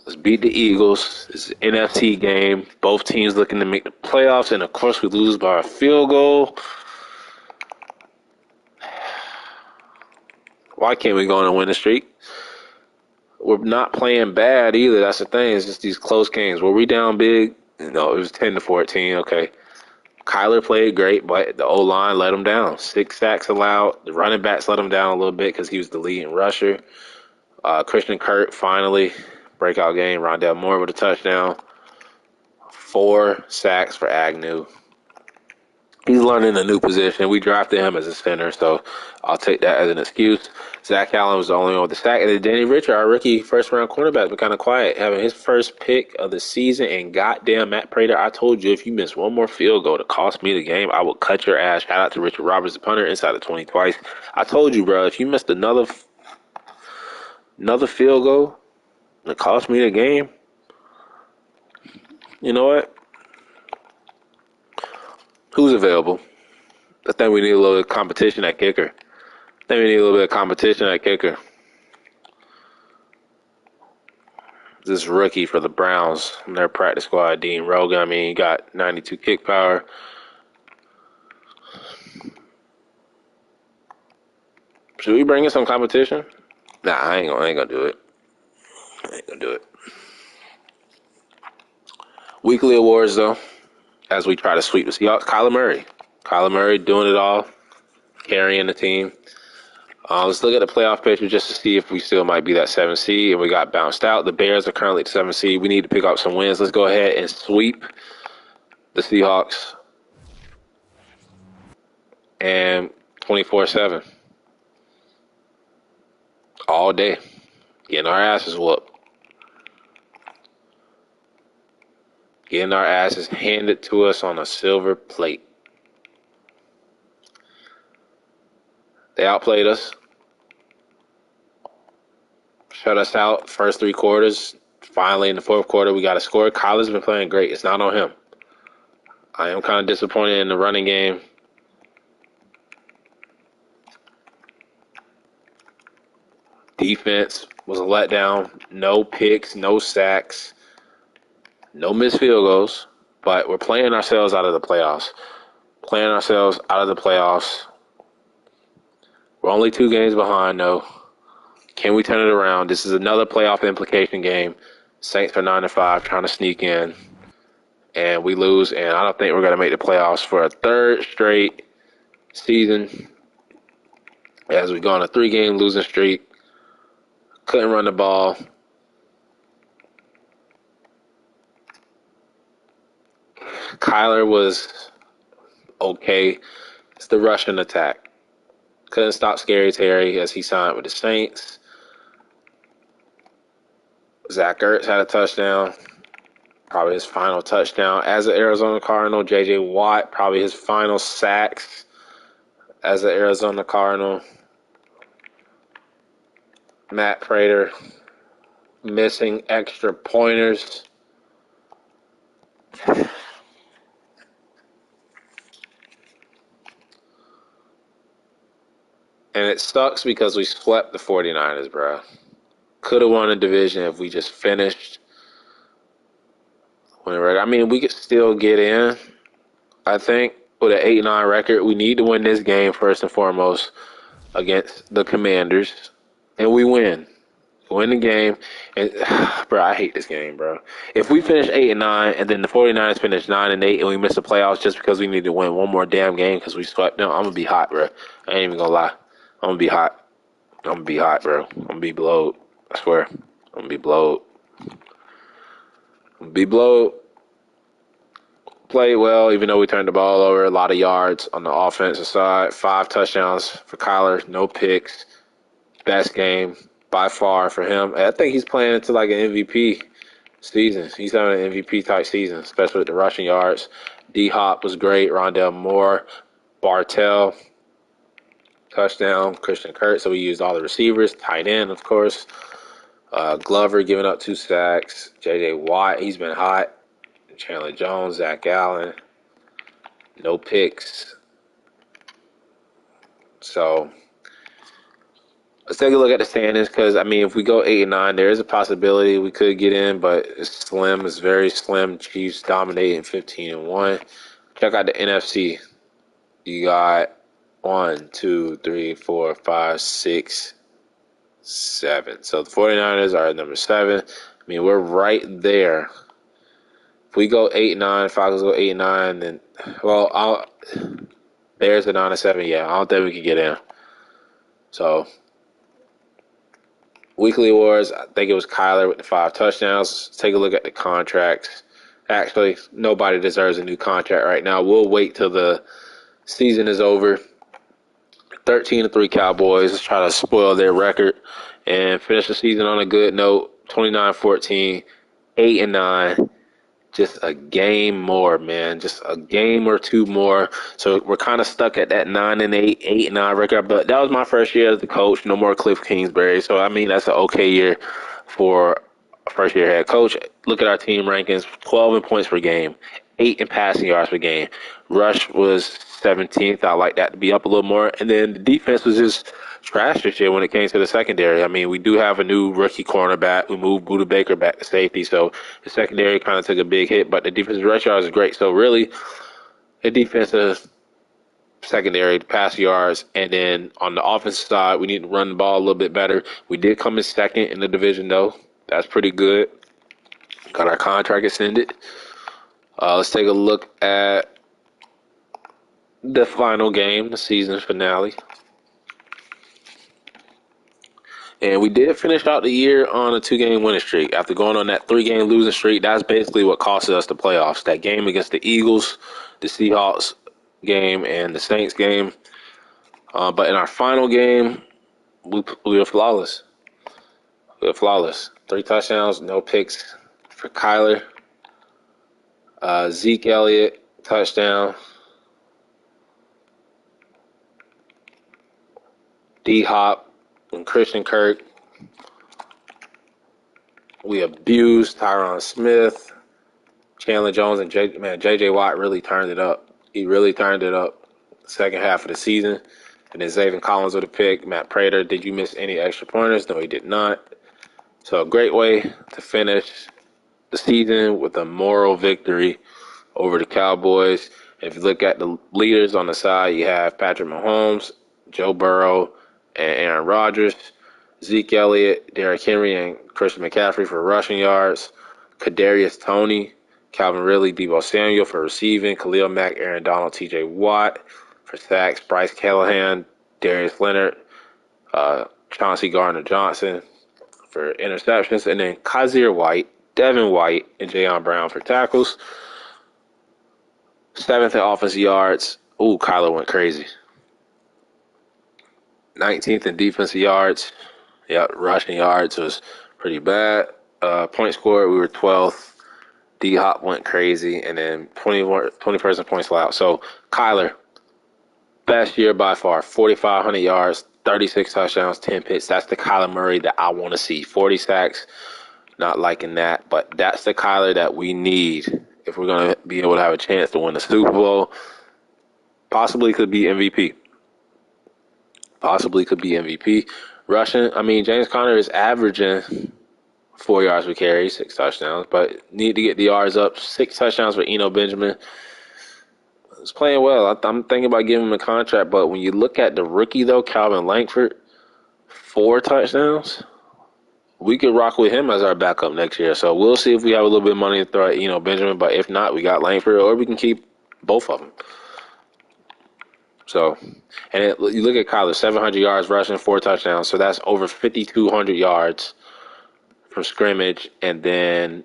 Let's beat the Eagles. This is an NFC game. Both teams looking to make the playoffs, and of course we lose by a field goal. Why can't we go on a winning streak? We're not playing bad either. That's the thing. It's just these close games. Were we down big? No, it was 10-14. Okay. Kyler played great, but the O-line let him down. 6 sacks allowed. The running backs let him down a little bit because he was the leading rusher. Christian Kirk finally, breakout game. Rondell Moore with a touchdown. 4 sacks for Agnew. He's learning a new position. We drafted him as a center, so I'll take that as an excuse. Zach Allen was the only one with the sack. And then Danny Richard, our rookie first-round cornerback, been kind of quiet, having his first pick of the season. And goddamn, Matt Prater, I told you if you miss one more field goal to cost me the game, I will cut your ass. Shout out to Richard Roberts, the punter, inside the 20 twice. I told you, bro, if you missed another field goal to cost me the game, you know what? Who's available? I think we need a little competition at kicker. This rookie for the Browns in their practice squad, Dean Rogan. I mean, he got 92 kick power. Should we bring in some competition? Nah, I ain't gonna do it. Weekly awards, though, as we try to sweep the Seahawks. Kyler Murray doing it all, carrying the team. Let's look at the playoff picture just to see if we still might be that 7 seed, and we got bounced out. The Bears are currently the 7 seed. We need to pick up some wins. Let's go ahead and sweep the Seahawks and 24-7 all day, getting our asses whooped. Getting our asses handed to us on a silver plate. They outplayed us. Shut us out first 3 quarters. Finally, in the 4th quarter, we got a score. Kyler's been playing great. It's not on him. I am kind of disappointed in the running game. Defense was a letdown. No picks, no sacks, no missed field goals. But we're playing ourselves out of the playoffs. We're only 2 games behind, though. Can we turn it around? This is another playoff implication game. Saints are 9-5, trying to sneak in. And we lose, and I don't think we're going to make the playoffs for a 3rd straight season. As we go on a 3-game losing streak. Couldn't run the ball. Kyler was okay. It's the rushing attack. Couldn't stop Scary Terry as he signed with the Saints. Zach Ertz had a touchdown. Probably his final touchdown as an Arizona Cardinal. J.J. Watt, probably his final sacks as an Arizona Cardinal. Matt Prater missing extra pointers. And it sucks because we swept the 49ers, bro. Could have won a division if we just finished. I mean, we could still get in, I think, with an 8-9 record. We need to win this game first and foremost against the Commanders. And we win. Win the game. And, bro, I hate this game, bro. If we finish 8-9 and then the 49ers finish 9-8 and we miss the playoffs just because we need to win one more damn game because we swept them, I'm going to be hot, bro. I ain't even going to lie. I'm going to be hot. I'm going to be hot, bro. I'm going to be blowed. I swear. I'm going to be blowed. Played well, even though we turned the ball over. A lot of yards on the offensive side. 5 touchdowns for Kyler. No picks. Best game by far for him. I think he's playing into like an MVP season. He's having an MVP type season, especially with the rushing yards. D-Hop was great. Rondell Moore. Bartell. Touchdown. Christian Kirk. So we used all the receivers. Tight end, of course. Glover giving up 2 sacks. J.J. Watt, he's been hot. Chandler Jones, Zach Allen, no picks. So let's take a look at the standings because, I mean, if we go 8-9, there is a possibility we could get in, but it's slim. It's very slim. Chiefs dominating 15-1. Check out the NFC. You got 1, 2, 3, 4, 5, 6, 7. So the 49ers are at number 7. I mean, we're right there. If we go 8-9, Falcons go 8-9, then Bears are 9-7. Yeah, I don't think we can get in. So weekly awards, I think it was Kyler with the 5 touchdowns. Let's take a look at the contracts. Actually, nobody deserves a new contract right now. We'll wait till the season is over. 13-3 Cowboys. Let's try to spoil their record and finish the season on a good note. 29-14, 8-9. Just a game more, man. Just a game or 2 more. So we're kind of stuck at that 9-8, 8-9 record. But that was my first year as the coach. No more Cliff Kingsbury. So, I mean, that's an okay year for a first-year head coach. Look at our team rankings. 12 in points per game. 8 in passing yards per game. Rush was 17th. I like that to be up a little more. And then the defense was just trash this year when it came to the secondary. I mean, we do have a new rookie cornerback. We moved Budda Baker back to safety, so the secondary kind of took a big hit, but the defensive rush yards is great. So really, the defensive secondary, pass yards, and then on the offensive side, we need to run the ball a little bit better. We did come in second in the division, though. That's pretty good. Got our contract extended. Let's take a look at the final game, the season finale. And we did finish out the year on a 2-game winning streak. After going on that 3-game losing streak, that's basically what cost us the playoffs. That game against the Eagles, the Seahawks game, and the Saints game. But in our final game, we were flawless. 3 touchdowns, no picks for Kyler. Zeke Elliott, touchdown. D-Hop and Christian Kirk. We abused Tyron Smith, Chandler Jones, and J.J. Watt really turned it up. He really turned it up the second half of the season. And then Zaven Collins with a pick. Matt Prater, did you miss any extra pointers? No, he did not. So a great way to finish the season with a moral victory over the Cowboys. If you look at the leaders on the side, you have Patrick Mahomes, Joe Burrow, and Aaron Rodgers. Zeke Elliott, Derrick Henry, and Christian McCaffrey for rushing yards. Kadarius Toney, Calvin Ridley, Deebo Samuel for receiving. Khalil Mack, Aaron Donald, T.J. Watt for sacks. Bryce Callahan, Darius Leonard, Chauncey Gardner-Johnson for interceptions. And then Kaiser White, Devin White, and Jayon Brown for tackles. 7th in offensive yards. Ooh, Kyler went crazy. 19th in defensive yards. Yeah, rushing yards was pretty bad. Point scored, we were 12th. D-Hop went crazy. And then 21st in points allowed. So, Kyler, best year by far. 4,500 yards, 36 touchdowns, 10 picks. That's the Kyler Murray that I want to see. 40 sacks, not liking that. But that's the Kyler that we need if we're going to be able to have a chance to win the Super Bowl. Possibly could be MVP. Possibly could be MVP. Rushing, I mean, James Conner is averaging 4 yards per carry, 6 touchdowns, but need to get the yards up. 6 touchdowns for Eno Benjamin. He's playing well. I'm thinking about giving him a contract, but when you look at the rookie, though, Calvin Langford, 4 touchdowns, we could rock with him as our backup next year. So we'll see if we have a little bit of money to throw at Eno Benjamin, but if not, we got Langford, or we can keep both of them. So, and you look at Kyler, 700 yards rushing, 4 touchdowns. So that's over 5,200 yards from scrimmage, and then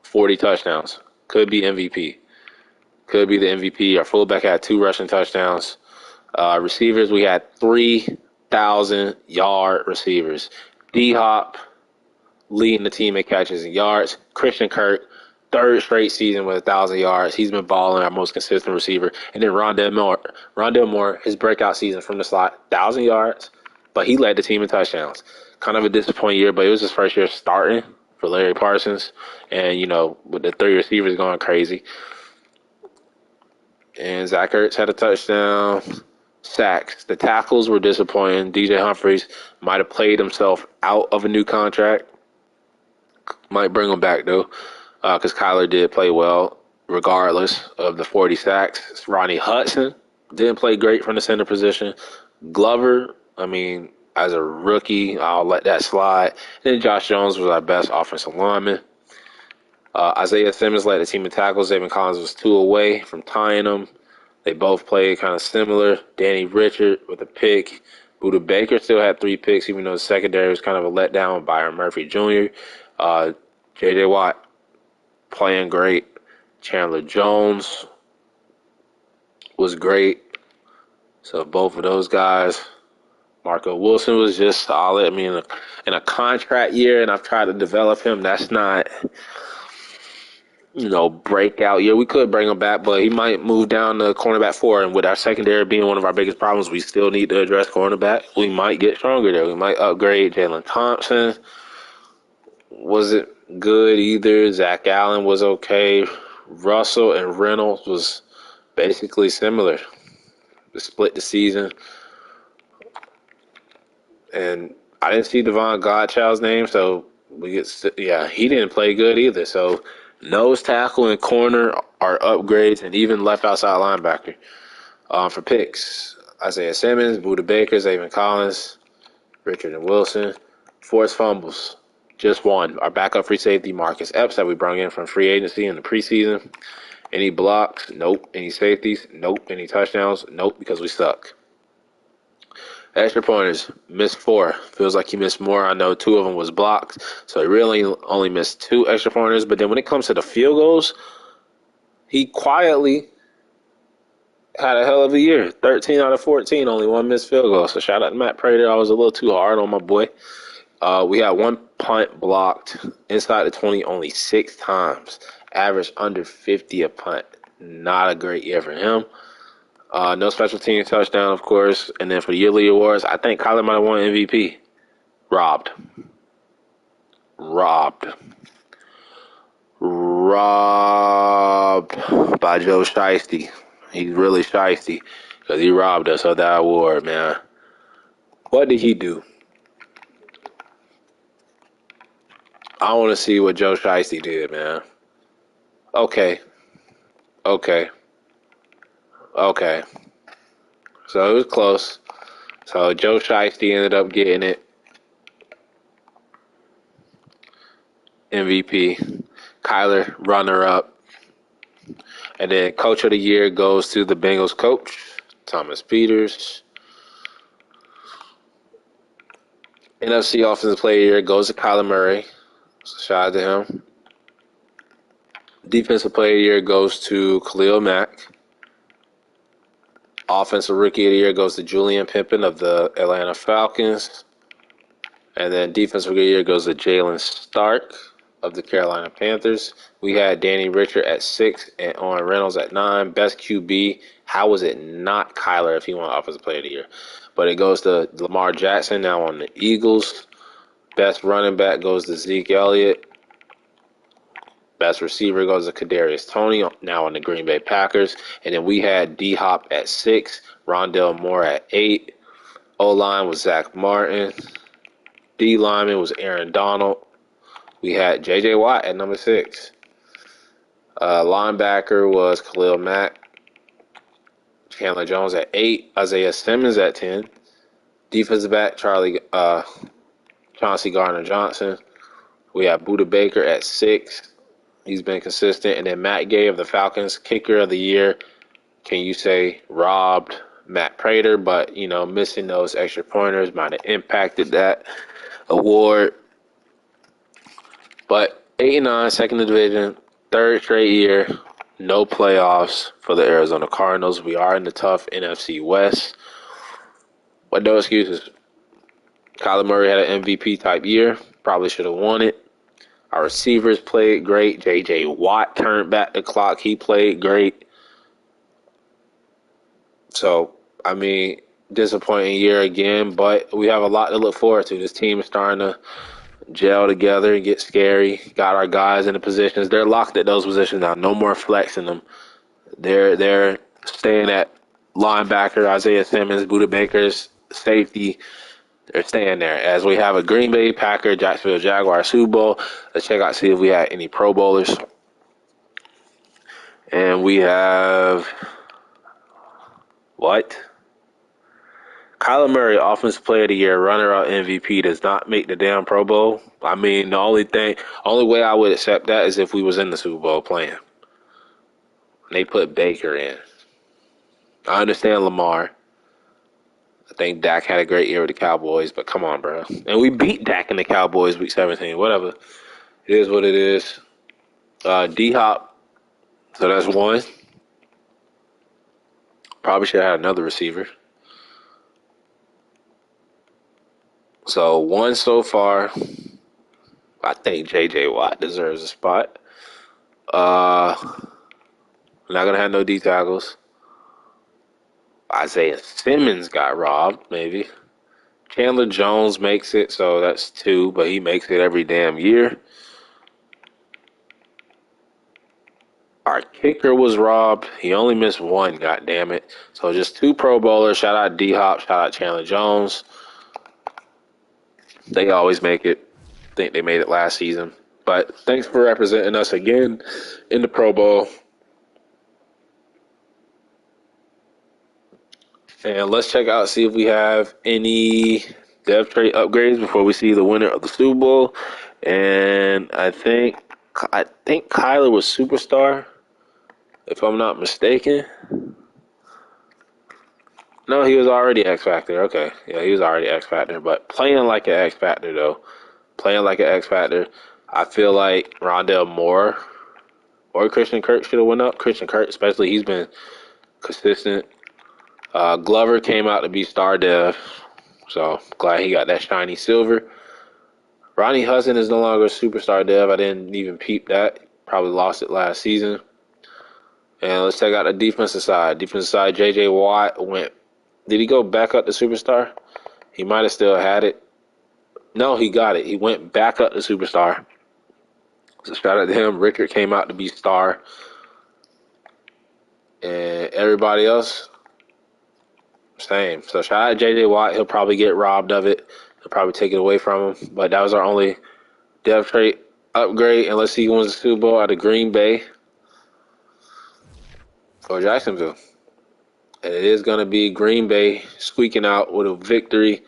40 touchdowns. Could be MVP. Could be the MVP. Our fullback had 2 rushing touchdowns. Receivers, we had 3,000-yard receivers. D-Hop leading the team in catches and yards. Christian Kirk, 3rd straight season with 1,000 yards. He's been balling, our most consistent receiver. And then Rondell Moore, his breakout season from the slot, 1,000 yards, but he led the team in touchdowns. Kind of a disappointing year, but it was his first year starting for Larry Parsons. And, with the 3 receivers going crazy. And Zach Ertz had a touchdown. Sacks. The tackles were disappointing. DJ Humphries might have played himself out of a new contract. Might bring him back, though, because Kyler did play well regardless of the 40 sacks. Ronnie Hudson didn't play great from the center position. Glover, as a rookie, I'll let that slide. And then Josh Jones was our best offensive lineman. Isaiah Simmons led the team in tackles. Zayvon Collins was 2 away from tying them. They both played kind of similar. Danny Richard with a pick. Buda Baker still had 3 picks, even though the secondary was kind of a letdown. Byron Murphy Jr. J.J. Watt playing great. Chandler Jones was great. So both of those guys. Marco Wilson was just solid. In a contract year, and I've tried to develop him. That's not breakout year. We could bring him back, but he might move down to cornerback 4. And with our secondary being one of our biggest problems, we still need to address cornerback. We might get stronger there. We might upgrade. Jalen Thompson wasn't good either. Zach Allen was okay. Russell and Reynolds was basically similar. They split the season. And I didn't see Devon Godchild's name, so he didn't play good either. So nose tackle and corner are upgrades, and even left outside linebacker. For picks, Isaiah Simmons, Buda Baker, Zayvon Collins, Richard and Wilson. Forced fumbles, just 1. Our backup free safety, Marcus Epps, that we brought in from free agency in the preseason. Any blocks? Nope. Any safeties? Nope. Any touchdowns? Nope, because we suck. Extra pointers, missed 4. Feels like he missed more. I know 2 of them was blocked, so he really only missed 2 extra pointers. But then when it comes to the field goals, he quietly had a hell of a year. 13 out of 14, only 1 missed field goal. So shout out to Matt Prater. I was a little too hard on my boy. We had 1 punt blocked inside the 20 only 6 times. Average under 50 a punt. Not a great year for him. No special team touchdown, of course. And then for yearly awards, I think Kyler might have won MVP. Robbed by Joe Shiesty. He's really shiesty because he robbed us of that award, man. What did he do? I want to see what Joe Shiesty did, man. Okay. So it was close. So Joe Shiesty ended up getting it. MVP. Kyler, runner-up. And then Coach of the Year goes to the Bengals coach, Thomas Peters. NFC Offensive Player of the Year goes to Kyler Murray. So shout out to him. Defensive Player of the Year goes to Khalil Mack. Offensive Rookie of the Year goes to Julian Pimpin of the Atlanta Falcons. And then Defensive Rookie of the Year goes to Jalen Stark of the Carolina Panthers. We had Danny Richard at 6 and Owen Reynolds at 9. Best QB, how was it not Kyler if he won Offensive Player of the Year? But it goes to Lamar Jackson now on the Eagles. Best running back goes to Zeke Elliott. Best receiver goes to Kadarius Toney, now on the Green Bay Packers. And then we had D-Hop at 6, Rondell Moore at 8. O-line was Zach Martin. D-lineman was Aaron Donald. We had J.J. Watt at number 6. Linebacker was Khalil Mack. Chandler Jones at 8. Isaiah Simmons at 10. Defensive back, Chauncey Gardner-Johnson. We have Budda Baker at 6. He's been consistent. And then Matt Gay of the Falcons, Kicker of the Year. Can you say robbed Matt Prater? But, missing those extra pointers might have impacted that award. But 8-9, second division, third straight year, no playoffs for the Arizona Cardinals. We are in the tough NFC West. But no excuses. Kyler Murray had an MVP type year. Probably should have won it. Our receivers played great. J.J. Watt turned back the clock. He played great. So, disappointing year again, but we have a lot to look forward to. This team is starting to gel together and get scary. Got our guys in the positions. They're locked at those positions now. No more flexing them. They're staying at linebacker, Isaiah Simmons, Budda Baker's safety. They're staying there. As we have a Green Bay Packer, Jacksonville Jaguars Super Bowl. Let's check out, see if we had any Pro Bowlers. And we have Kyler Murray, Offensive Player of the Year, runner-up MVP, does not make the damn Pro Bowl. The only way I would accept that is if we was in the Super Bowl playing. They put Baker in. I understand Lamar. I think Dak had a great year with the Cowboys, but come on, bro. And we beat Dak and the Cowboys week 17. Whatever. It is what it is. D-Hop. So that's 1. Probably should have had another receiver. So 1 so far. I think J.J. Watt deserves a spot. We're not going to have no D tackles. Isaiah Simmons got robbed, maybe. Chandler Jones makes it, so that's 2, but he makes it every damn year. Our kicker was robbed. He only missed 1, goddammit. So just 2 Pro Bowlers. Shout out D-Hop, shout out Chandler Jones. They always make it. I think they made it last season. But thanks for representing us again in the Pro Bowl. And let's check out, see if we have any depth trade upgrades before we see the winner of the Super Bowl. And I think Kyler was superstar, if I'm not mistaken. No, he was already X Factor. Okay, yeah, he was already X Factor. But playing like an X Factor, though. Playing like an X Factor. I feel like Rondell Moore or Christian Kirk should have went up. Christian Kirk, especially, he's been consistent. Glover came out to be star dev, so glad he got that shiny silver. Ronnie Hudson is no longer a superstar dev. I didn't even peep that. Probably lost it last season. And let's check out the defensive side. Defensive side, J.J. Watt went. Did he go back up to superstar? He might have still had it. No, he got it. He went back up to superstar. So shout out to him. Rickard came out to be star. And everybody else, same. So shout out to J.J. Watt. He'll probably get robbed of it. They'll probably take it away from him. But that was our only depth trait upgrade. And let's see who wins the Super Bowl out of Green Bay or Jacksonville. And it is going to be Green Bay squeaking out with a victory.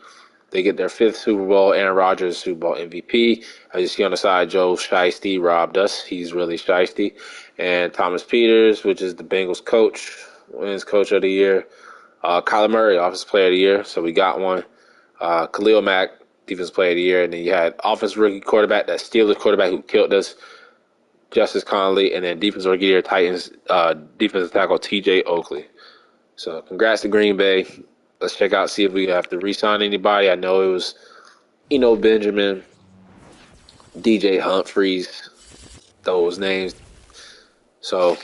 They get their 5th Super Bowl. Aaron Rodgers, Super Bowl MVP. As you see on the side, Joe Shiesty robbed us. He's really shiesty. And Thomas Peters, which is the Bengals coach, wins Coach of the Year. Kyler Murray, Offensive Player of the Year. So we got one. Khalil Mack, Defensive Player of the Year. And then you had Offensive Rookie Quarterback, that Steelers quarterback who killed us. Justice Conley, and then defensive rookie of the Titans, defensive tackle T.J. Oakley. So congrats to Green Bay. Let's check out, see if we have to re-sign anybody. I know it was Benjamin, DJ Humphreys, those names. So,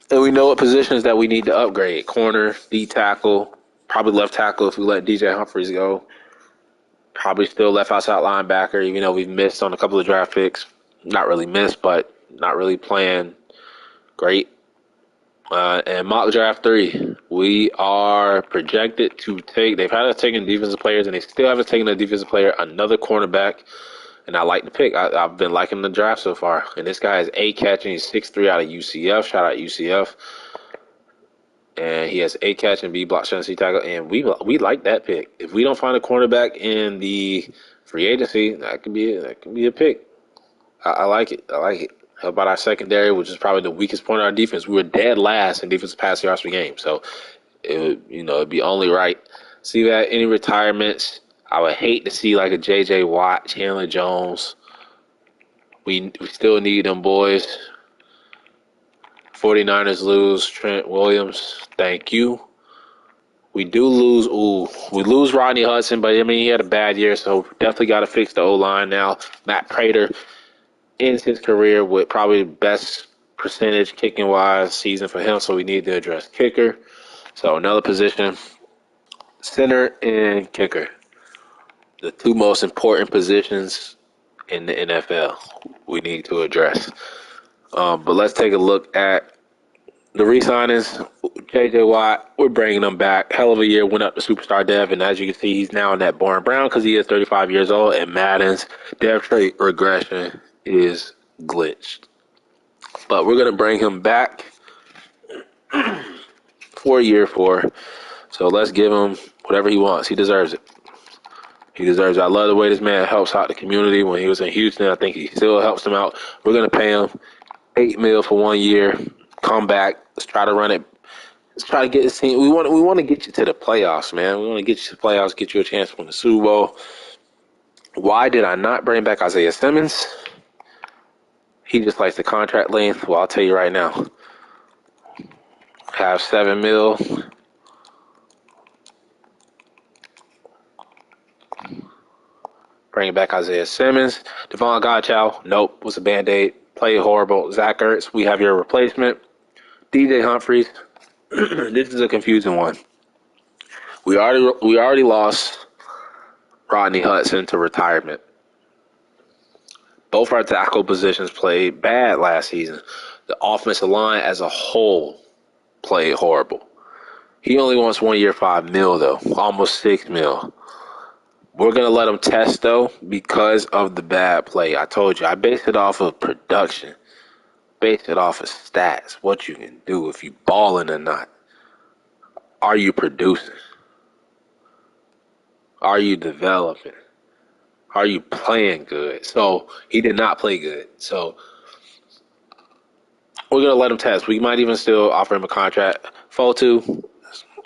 and we know what positions that we need to upgrade. Corner, D tackle, probably left tackle if we let DJ Humphreys go. Probably still left outside linebacker, even though we've missed on a couple of draft picks. Not really missed, but not really playing great. And mock draft 3, we are projected to take. They've had us taking defensive players, and they still haven't taken a defensive player, another cornerback. And I like the pick. I've been liking the draft so far. And this guy is A catching. He's 6'3" out of UCF. Shout out UCF. And he has A catch and B block, shot, and C tackle. And we like that pick. If we don't find a cornerback in the free agency, that could be a pick. I like it. How about our secondary, which is probably the weakest point of our defense? We were dead last in defensive pass yards per game. So it'd be only right. See that any retirements? I would hate to see like a J.J. Watt, Chandler Jones. We still need them boys. 49ers lose Trent Williams. Thank you. We do lose. We lose Rodney Hudson, but I mean he had a bad year, so definitely got to fix the O-line now. Matt Prater ends his career with probably the best percentage kicking wise season for him, so we need to address kicker. So another position, center and kicker. The two most important positions in the NFL we need to address. But let's take a look at the re-signings. J.J. Watt, we're bringing him back. Hell of a year, went up to superstar dev, and as you can see, he's now in that Bourne Brown because he is 35 years old, and Madden's dev trait regression is glitched. But we're going to bring him back for year 4. So let's give him whatever he wants. He deserves it. He deserves it. I love the way this man helps out the community. When he was in Houston, I think he still helps them out. We're going to pay him $8 million for 1 year. Come back. Let's try to run it. Let's try to get this team. We want to get you to the playoffs, man. We want to get you to the playoffs, get you a chance to win the Super Bowl. Why did I not bring back Isaiah Simmons? He just likes the contract length. Well, I'll tell you right now. Have $7 million. Bringing back Isaiah Simmons. Devon Godchow, nope, was a Band-Aid. Played horrible. Zach Ertz, we have your replacement. DJ Humphreys, this is a confusing one. We already lost Rodney Hudson to retirement. Both our tackle positions played bad last season. The offensive line as a whole played horrible. He only wants 1 year, $5 million though, almost $6 million. We're going to let him test, though, because of the bad play. I told you, I based it off of production. Based it off of stats, what you can do, if you balling or not. Are you producing? Are you developing? Are you playing good? So, he did not play good. So, we're going to let him test. We might even still offer him a contract. Fotu,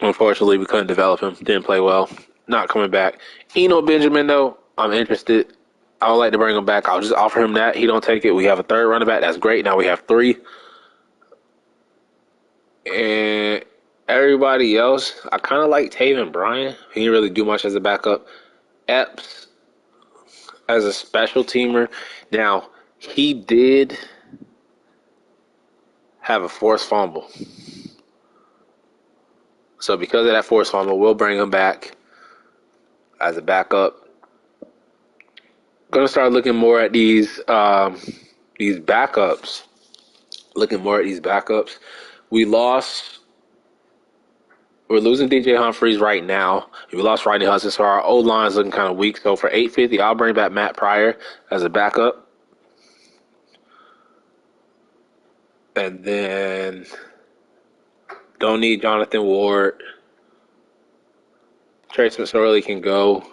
unfortunately, we couldn't develop him. Didn't play well. Not coming back. Eno Benjamin, though, I'm interested. I would like to bring him back. I'll just offer him that. He don't take it. We have a third running back. That's great. Now we have 3. And everybody else, I kind of like Taven Bryan. He didn't really do much as a backup. Epps as a special teamer. Now, he did have a forced fumble. So because of that forced fumble, we'll bring him back as a backup. Gonna start looking more at these backups. We're losing DJ Humphreys right now. We lost Rodney Hudson, so our O line's looking kind of weak. So for $850, I'll bring back Matt Pryor as a backup. And then don't need Jonathan Ward. Trace McSorley can go.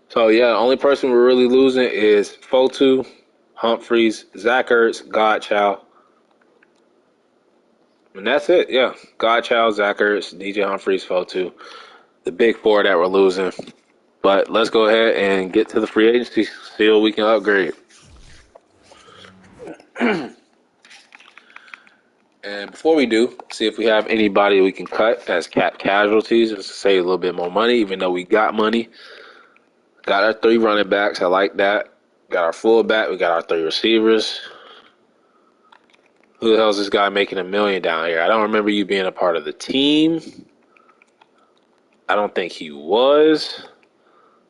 So, yeah, the only person we're really losing is Fotu, Humphreys, Zach Ertz, Godchow. And that's it, yeah. Godchow, Zach Ertz, DJ Humphreys, Fotu. The big 4 that we're losing. But let's go ahead and get to the free agency, see what we can upgrade. And before we do, see if we have anybody we can cut as cap casualties just to save a little bit more money, even though we got money. Got our 3 running backs. I like that. Got our fullback. We got our 3 receivers. Who the hell is this guy making $1 million down here? I don't remember you being a part of the team. I don't think he was.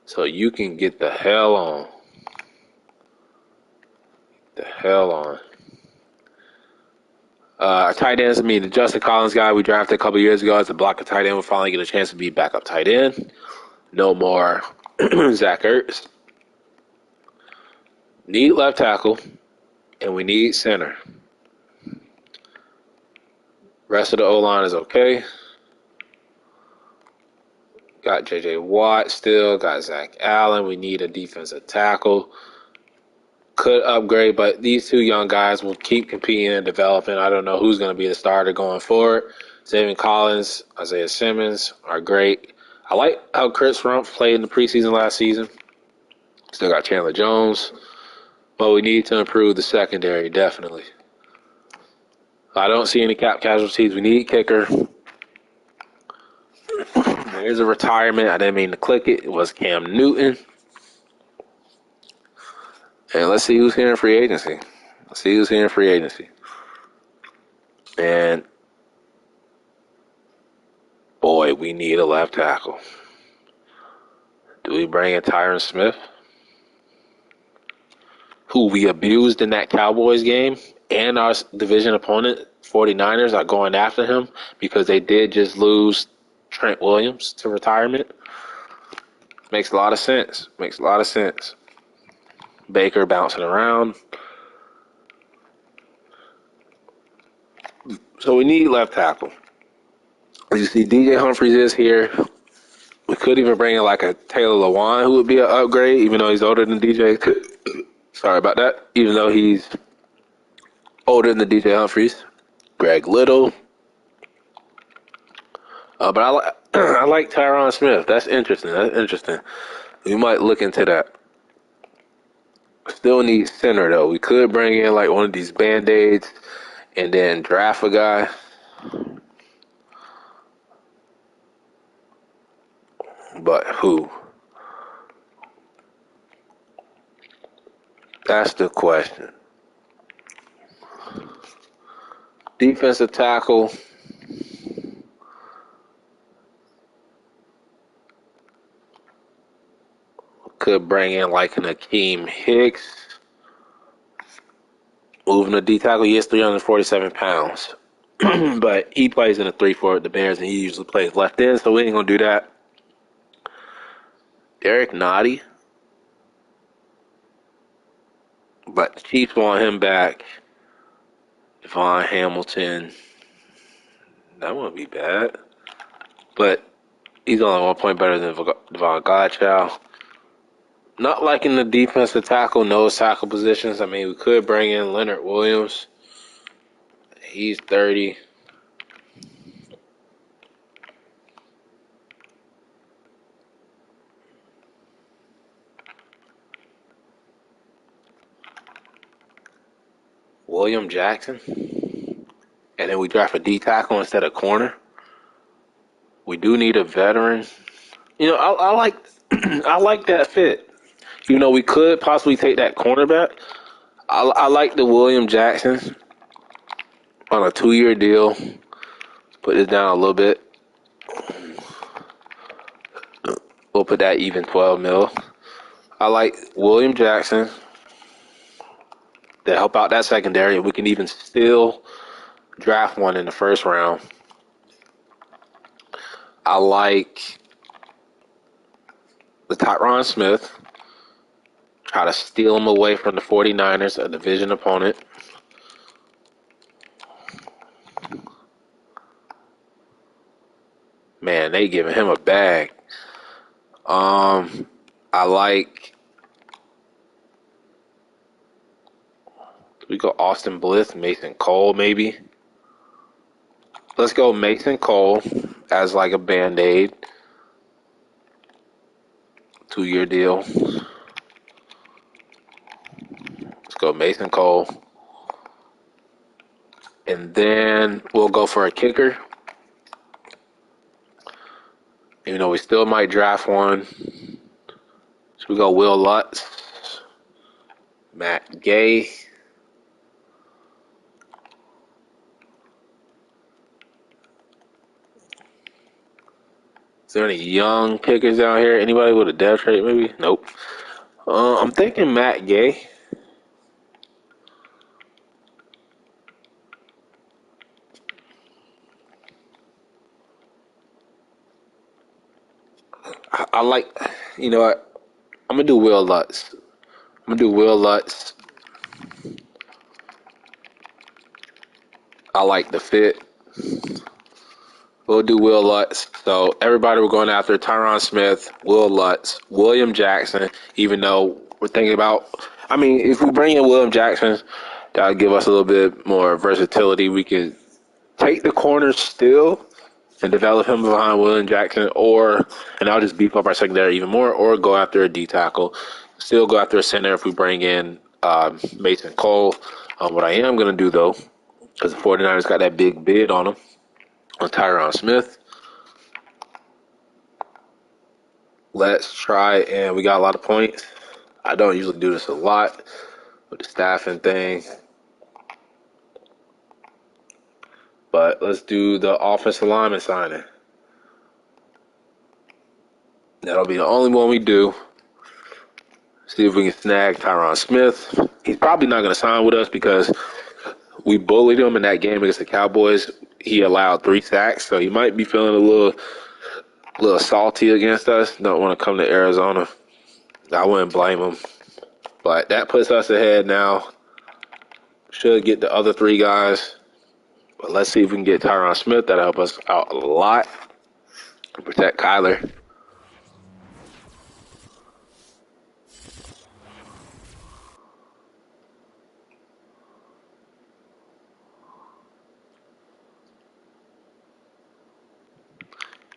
So you can get the hell on. The hell on. Our tight ends, the Justin Collins guy we drafted a couple years ago as a blocker tight end. We'll finally get a chance to be backup tight end. No more Zach Ertz. Need left tackle, and we need center. Rest of the O-line is okay. Got J.J. Watt still. Got Zach Allen. We need a defensive tackle. Could upgrade, but these 2 young guys will keep competing and developing. I don't know who's going to be the starter going forward. Zayvon Collins, Isaiah Simmons are great. I like how Chris Rumpf played in the preseason last season. Still got Chandler Jones. But we need to improve the secondary, definitely. I don't see any cap casualties. We need kicker. There's a retirement. I didn't mean to click it. It was Cam Newton. And let's see who's here in free agency. And, boy, we need a left tackle. Do we bring in Tyron Smith, who we abused in that Cowboys game, and our division opponent, 49ers, are going after him because they did just lose Trent Williams to retirement? Makes a lot of sense. Baker bouncing around. So we need left tackle. As you see, DJ Humphries is here. We could even bring in like a Taylor Lewan, who would be an upgrade, even though he's older than DJ. Sorry about that. Even though he's older than the DJ Humphries. Greg Little. But I like Tyron Smith. That's interesting. We might look into that. Still need center, though. We could bring in like one of these Band-Aids and then draft a guy. But who? That's the question. Defensive tackle. Could bring in like an Akeem Hicks. Moving to D tackle, he is 347 pounds. But he plays in a 3 for the Bears, and he usually plays left end, so we ain't going to do that. Derek Nottie. But the Chiefs want him back. Devon Hamilton. That wouldn't be bad. But he's only 1 point better than Devon Godchild. Not liking the defensive tackle, nose tackle positions. We could bring in Leonard Williams. He's 30. William Jackson. And then we draft a D tackle instead of corner. We do need a veteran. I like I like that fit. We could possibly take that cornerback. I like the William Jackson on a 2-year deal. Let's put this down a little bit. We'll put that even 12 mil. I like William Jackson to help out that secondary. We can even still draft one in the first round. I like the Tyron Smith. Try to steal him away from the 49ers, a division opponent. Man, they giving him a bag. I like. We go Austin Bliss, Mason Cole, maybe. Let's go Mason Cole as like a Band-Aid. 2-year deal. Let's go Mason Cole. And then we'll go for a kicker. Even though we still might draft one. So we go Will Lutz, Matt Gay. Is there any young kickers out here? Anybody with a dev trait maybe? Nope. I'm thinking Matt Gay. I like, you know what? I'm going to do Will Lutz. I like the fit. We'll do Will Lutz. So everybody we're going after: Tyron Smith, Will Lutz, William Jackson. Even though we're thinking about, I mean, if we bring in William Jackson, that'll give us a little bit more versatility. We could take the corners still and develop him behind William Jackson, and I'll just beef up our secondary even more, or go after a D tackle. Still go after a center if we bring in Mason Cole. What I am going to do, though, because the 49ers got that big bid on him, on Tyron Smith, let's try, and we got a lot of points. I don't usually do this a lot with the staffing thing, but let's do the offensive lineman signing. That'll be the only one we do. See if we can snag Tyron Smith. He's probably not going to sign with us because we bullied him in that game against the Cowboys. He allowed 3 sacks, so he might be feeling a little salty against us. Don't want to come to Arizona. I wouldn't blame him. But that puts us ahead now. Should get the other 3 guys. But let's see if we can get Tyron Smith. That'll help us out a lot. Protect Kyler.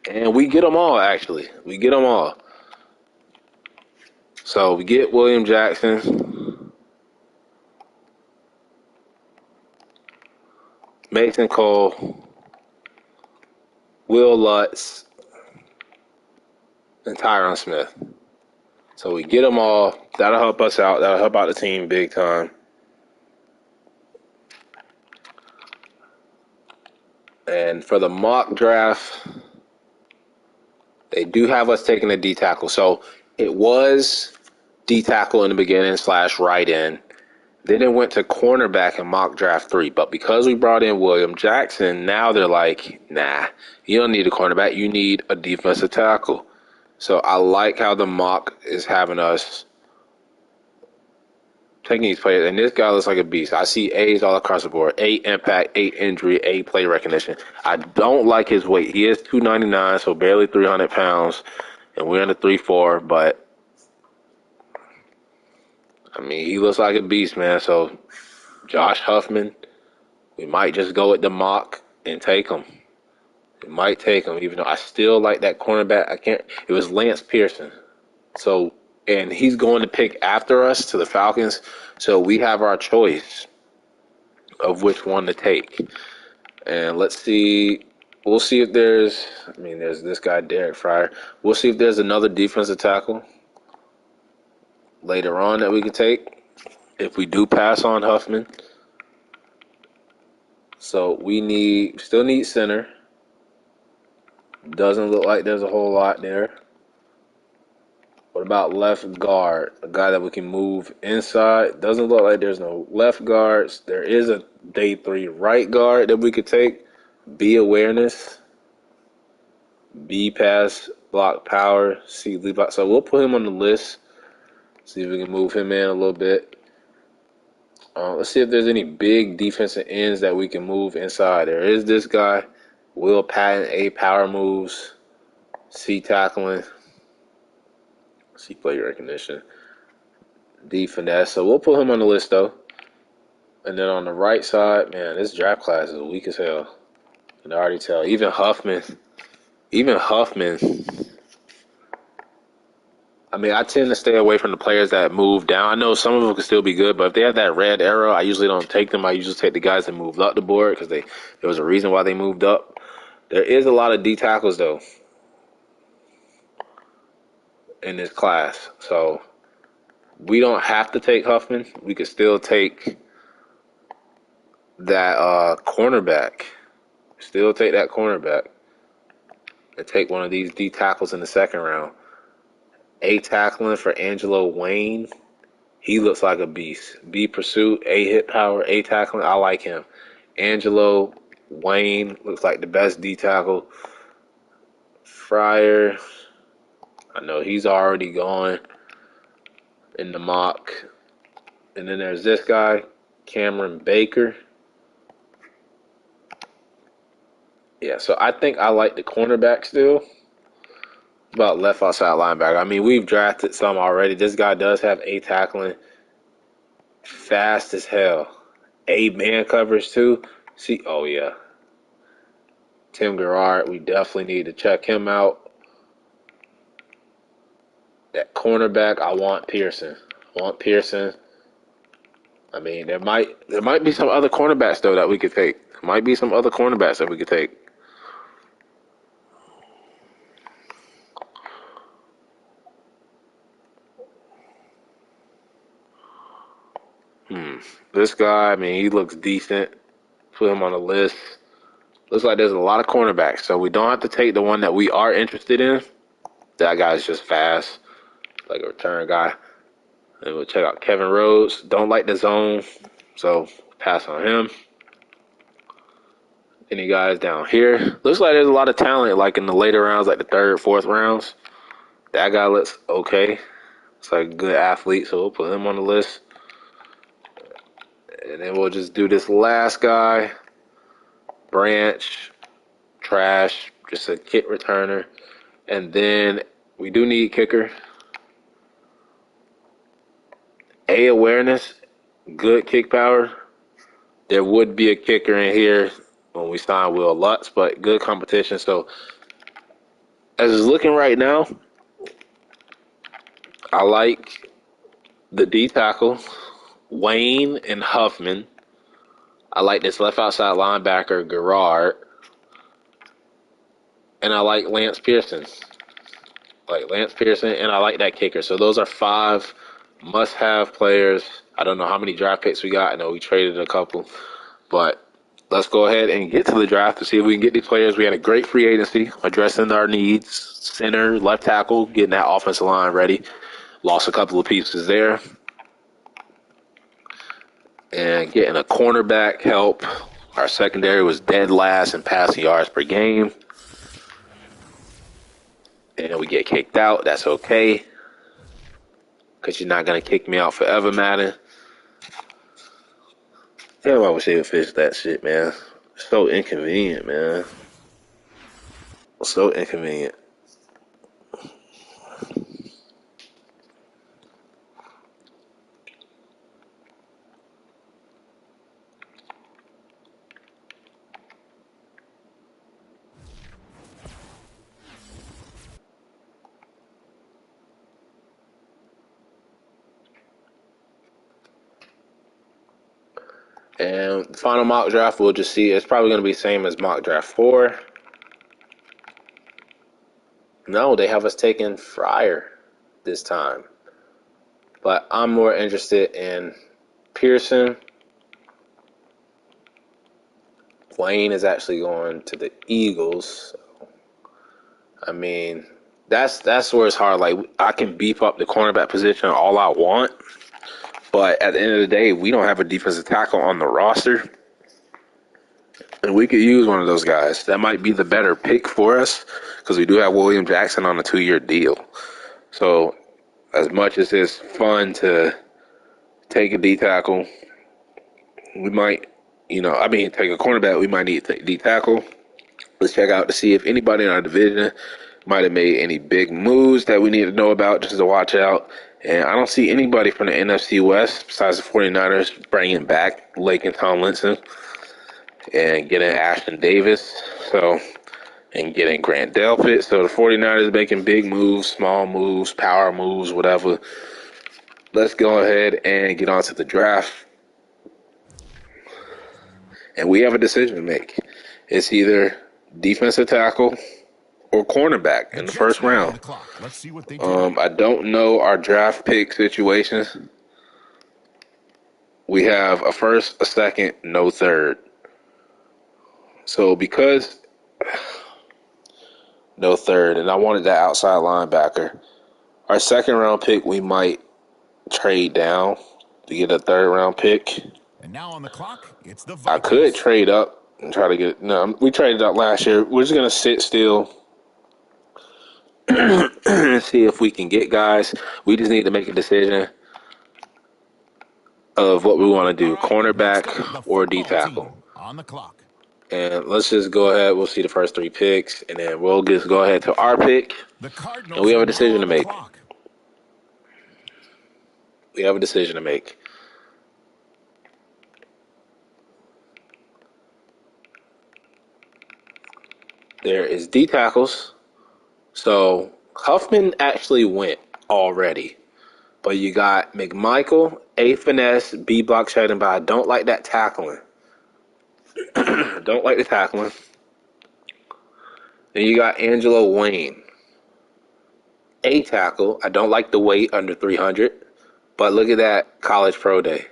And we get them all, actually. We get them all. So we get William Jackson, Mason Cole, Will Lutz, and Tyron Smith. So we get them all. That'll help us out. That'll help out the team big time. And for the mock draft, they do have us taking a D tackle. So it was D tackle in the beginning / right end. Then it went to cornerback in mock draft 3. But because we brought in William Jackson, now they're like, nah, you don't need a cornerback. You need a defensive tackle. So I like how the mock is having us taking these players. And this guy looks like a beast. I see A's all across the board. 8 impact, 8 injury, 8 play recognition. I don't like his weight. He is 299, so barely 300 pounds. And we're in the 3-4, but I mean, he looks like a beast, man. So Josh Huffman, we might just go with the mock and take him. We might take him, even though I still like that cornerback. It was Lance Pearson. So, and he's going to pick after us to the Falcons. So we have our choice of which one to take. And let's see. We'll see if there's this guy, Derek Fryer. We'll see if there's another defensive tackle later on that we can take if we do pass on Huffman. So we still need center. Doesn't look like there's a whole lot there. What about left guard? A guy that we can move inside. Doesn't look like there's no left guards. There is a day 3 right guard that we could take. B awareness. B pass, block power, C lead block. So we'll put him on the list. See if we can move him in a little bit. Let's see if there's any big defensive ends that we can move inside. There is this guy, Will Patton, A power moves, C tackling, C play recognition, D finesse. So we'll put him on the list though. And then on the right side, man, this draft class is weak as hell. You can already tell. Even Huffman, I mean, I tend to stay away from the players that move down. I know some of them can still be good, but if they have that red arrow, I usually don't take them. I usually take the guys that moved up the board because there was a reason why they moved up. There is a lot of D tackles though in this class, so we don't have to take Huffman. We could still take that cornerback. Still take that cornerback and take one of these D tackles in the second round. A tackling for Angelo Wayne. He looks like a beast. B pursuit, A hit power, A tackling. I like him. Angelo Wayne looks like the best D tackle. Fryer, I know he's already gone in the mock. And then there's this guy, Cameron Baker. Yeah, so I think I like the cornerback still. About left outside linebacker. I mean, we've drafted some already. This guy does have A tackling. Fast as hell. A man coverage too. See, oh yeah. Tim Garrard, we definitely need to check him out. That cornerback, I want Pearson. I mean, there might be some other cornerbacks though that we could take. Might be some other cornerbacks that we could take. This guy, I mean, he looks decent. Put him on the list. Looks like there's a lot of cornerbacks, so we don't have to take the one that we are interested in. That guy's just fast, like a return guy. And we'll check out Kevin Rhodes. Don't like the zone, so pass on him. Any guys down here? Looks like there's a lot of talent, like in the later rounds, like the third, fourth rounds. That guy looks okay. It's like a good athlete, so we'll put him on the list. And then we'll just do this last guy. Branch, trash, just a kick returner. And then we do need kicker. A awareness, good kick power. There would be a kicker in here when we sign Will Lutz, but good competition. So as it's looking right now, I like the D tackle, Wayne and Huffman. I like this left outside linebacker, Garrard. And I like Lance Pearson. And I like that kicker. So those are 5 must-have players. I don't know how many draft picks we got. I know we traded a couple. But let's go ahead and get to the draft to see if we can get these players. We had a great free agency, addressing our needs. Center, left tackle, getting that offensive line ready. Lost a couple of pieces there. And getting a cornerback help. Our secondary was dead last in passing yards per game. And we get kicked out. That's okay. Because you're not going to kick me out forever, Madden. Damn, I wish they would fix that shit, man. So inconvenient, man. So inconvenient. And the final mock draft, we'll just see. It's probably going to be the same as mock draft 4. No, they have us taking Fryer this time. But I'm more interested in Pearson. Wayne is actually going to the Eagles. So, I mean, that's where it's hard. Like, I can beef up the cornerback position all I want. But at the end of the day, we don't have a defensive tackle on the roster. And we could use one of those guys. That might be the better pick for us because we do have William Jackson on a 2-year deal. So as much as it's fun to take a D tackle, we might, take a cornerback, we might need to take D tackle. Let's check out to see if anybody in our division might have made any big moves that we need to know about just to watch out. And I don't see anybody from the NFC West besides the 49ers bringing back Laken Tomlinson and getting Ashton Davis. So and getting Grant Delpit. So the 49ers making big moves, small moves, power moves, whatever. Let's go ahead and get on to the draft. And we have a decision to make. It's either defensive tackle or cornerback in the first round. Let's see what they do. I don't know our draft pick situations. We have a first, a second, no third. So because no third, and I wanted that outside linebacker, our second round pick we might trade down to get a third round pick. And now on the clock, it's the Vikings. I could trade up and try to get. No, we traded up last year. We're just gonna sit still and see if we can get guys. We just need to make a decision of what we want to do: cornerback or D tackle. On the clock. And let's just go ahead. We'll see the first three picks, and then we'll just go ahead to our pick. The Cardinals, and we have a decision to make. Clock. We have a decision to make. There is D tackles. So Huffman actually went already. But you got McMichael, A finesse, B block shedding, but I don't like that tackling. Don't like the tackling. Then you got Angelo Wayne. A tackle. I don't like the weight under 300. But look at that college pro day.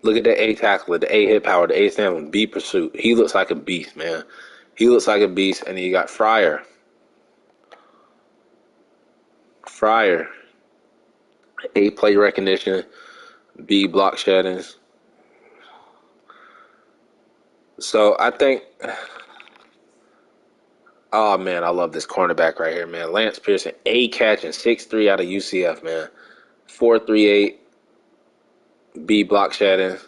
Look at the A tackler, the A hit power, the A stamina, B pursuit. He looks like a beast, man. He looks like a beast. And then you got Fryer. A play recognition, B block shedding. So I think, oh man, I love this cornerback right here, man. Lance Pearson, A catching, 6'3" out of UCF, man. 4.38, B block shedding,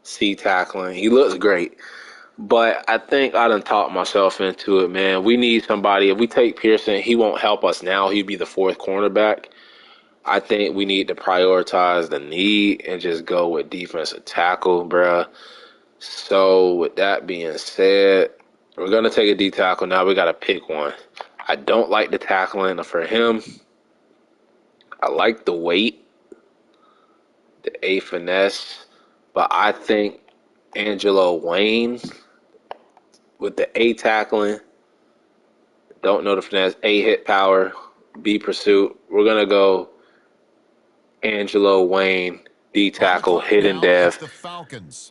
C tackling. He looks great. But I think I done talked myself into it, man. We need somebody. If we take Pearson, he won't help us now. He'd be the fourth cornerback. I think we need to prioritize the need and just go with defensive tackle, bruh. So with that being said, we're going to take a D tackle. Now we got to pick one. I don't like the tackling for him. I like the weight, the A finesse, but I think Angelo Wayne with the A tackling, don't know the finesse, A hit power, B pursuit. We're going to go Angelo Wayne, D tackle, hidden dev.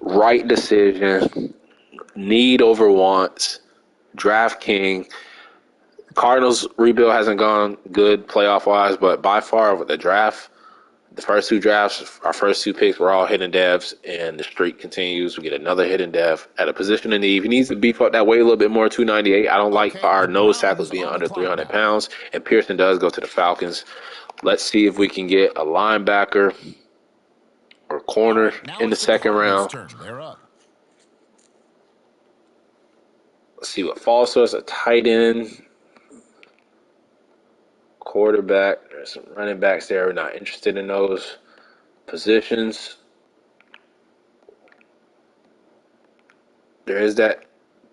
Right decision. Need over wants. Draft king. Cardinals rebuild hasn't gone good playoff wise, but by far with the draft, the first two drafts, our first two picks were all hidden devs, and the streak continues. We get another hidden dev at a position of need. He needs to beef up that weight a little bit more, 298. I don't like our nose tackles being under 300 pounds, and Pearson does go to the Falcons. Let's see if we can get a linebacker or corner in the second round. Let's see what falls to us. A tight end, quarterback. There's some running backs there. We're not interested in those positions. There is that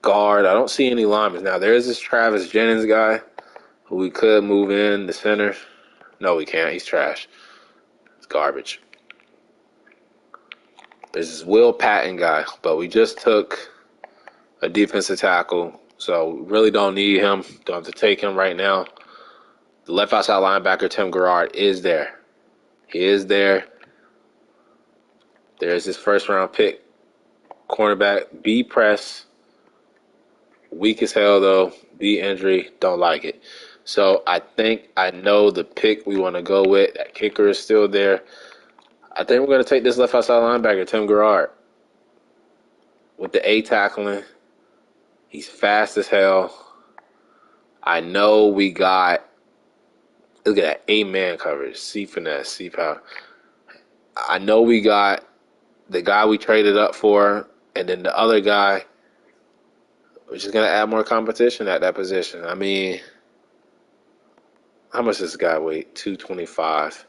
guard. I don't see any linemen. Now, there is this Travis Jennings guy who we could move in the center. No, we can't. He's trash. It's garbage. There's this Will Patton guy, but we just took a defensive tackle, so we really don't need him. Don't have to take him right now. The left outside linebacker, Tim Garrard, is there. He is there. There's his first round pick. Cornerback, B press. Weak as hell, though. B injury. Don't like it. So I think I know the pick we want to go with. That kicker is still there. I think we're going to take this left outside linebacker, Tim Garrard. With the A tackling. He's fast as hell. I know we got, look at that, A-man coverage, C finesse, C power. I know we got the guy we traded up for, and then the other guy, which is going to add more competition at that position. I mean, how much does this guy weigh? 225.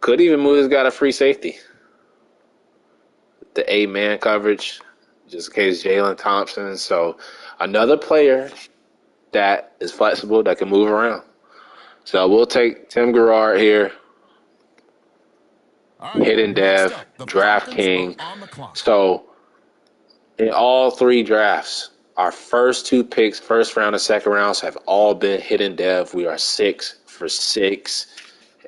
Could even move this guy to free safety. The A-man coverage, just in case Jalen Thompson. So another player that is flexible that can move around. So we'll take Tim Garrard here, All right, hidden next dev, up, the draft Falcons are king. on the clock. So in all three drafts, our first two picks, first round and second rounds, have all been hidden dev. We are 6 for 6.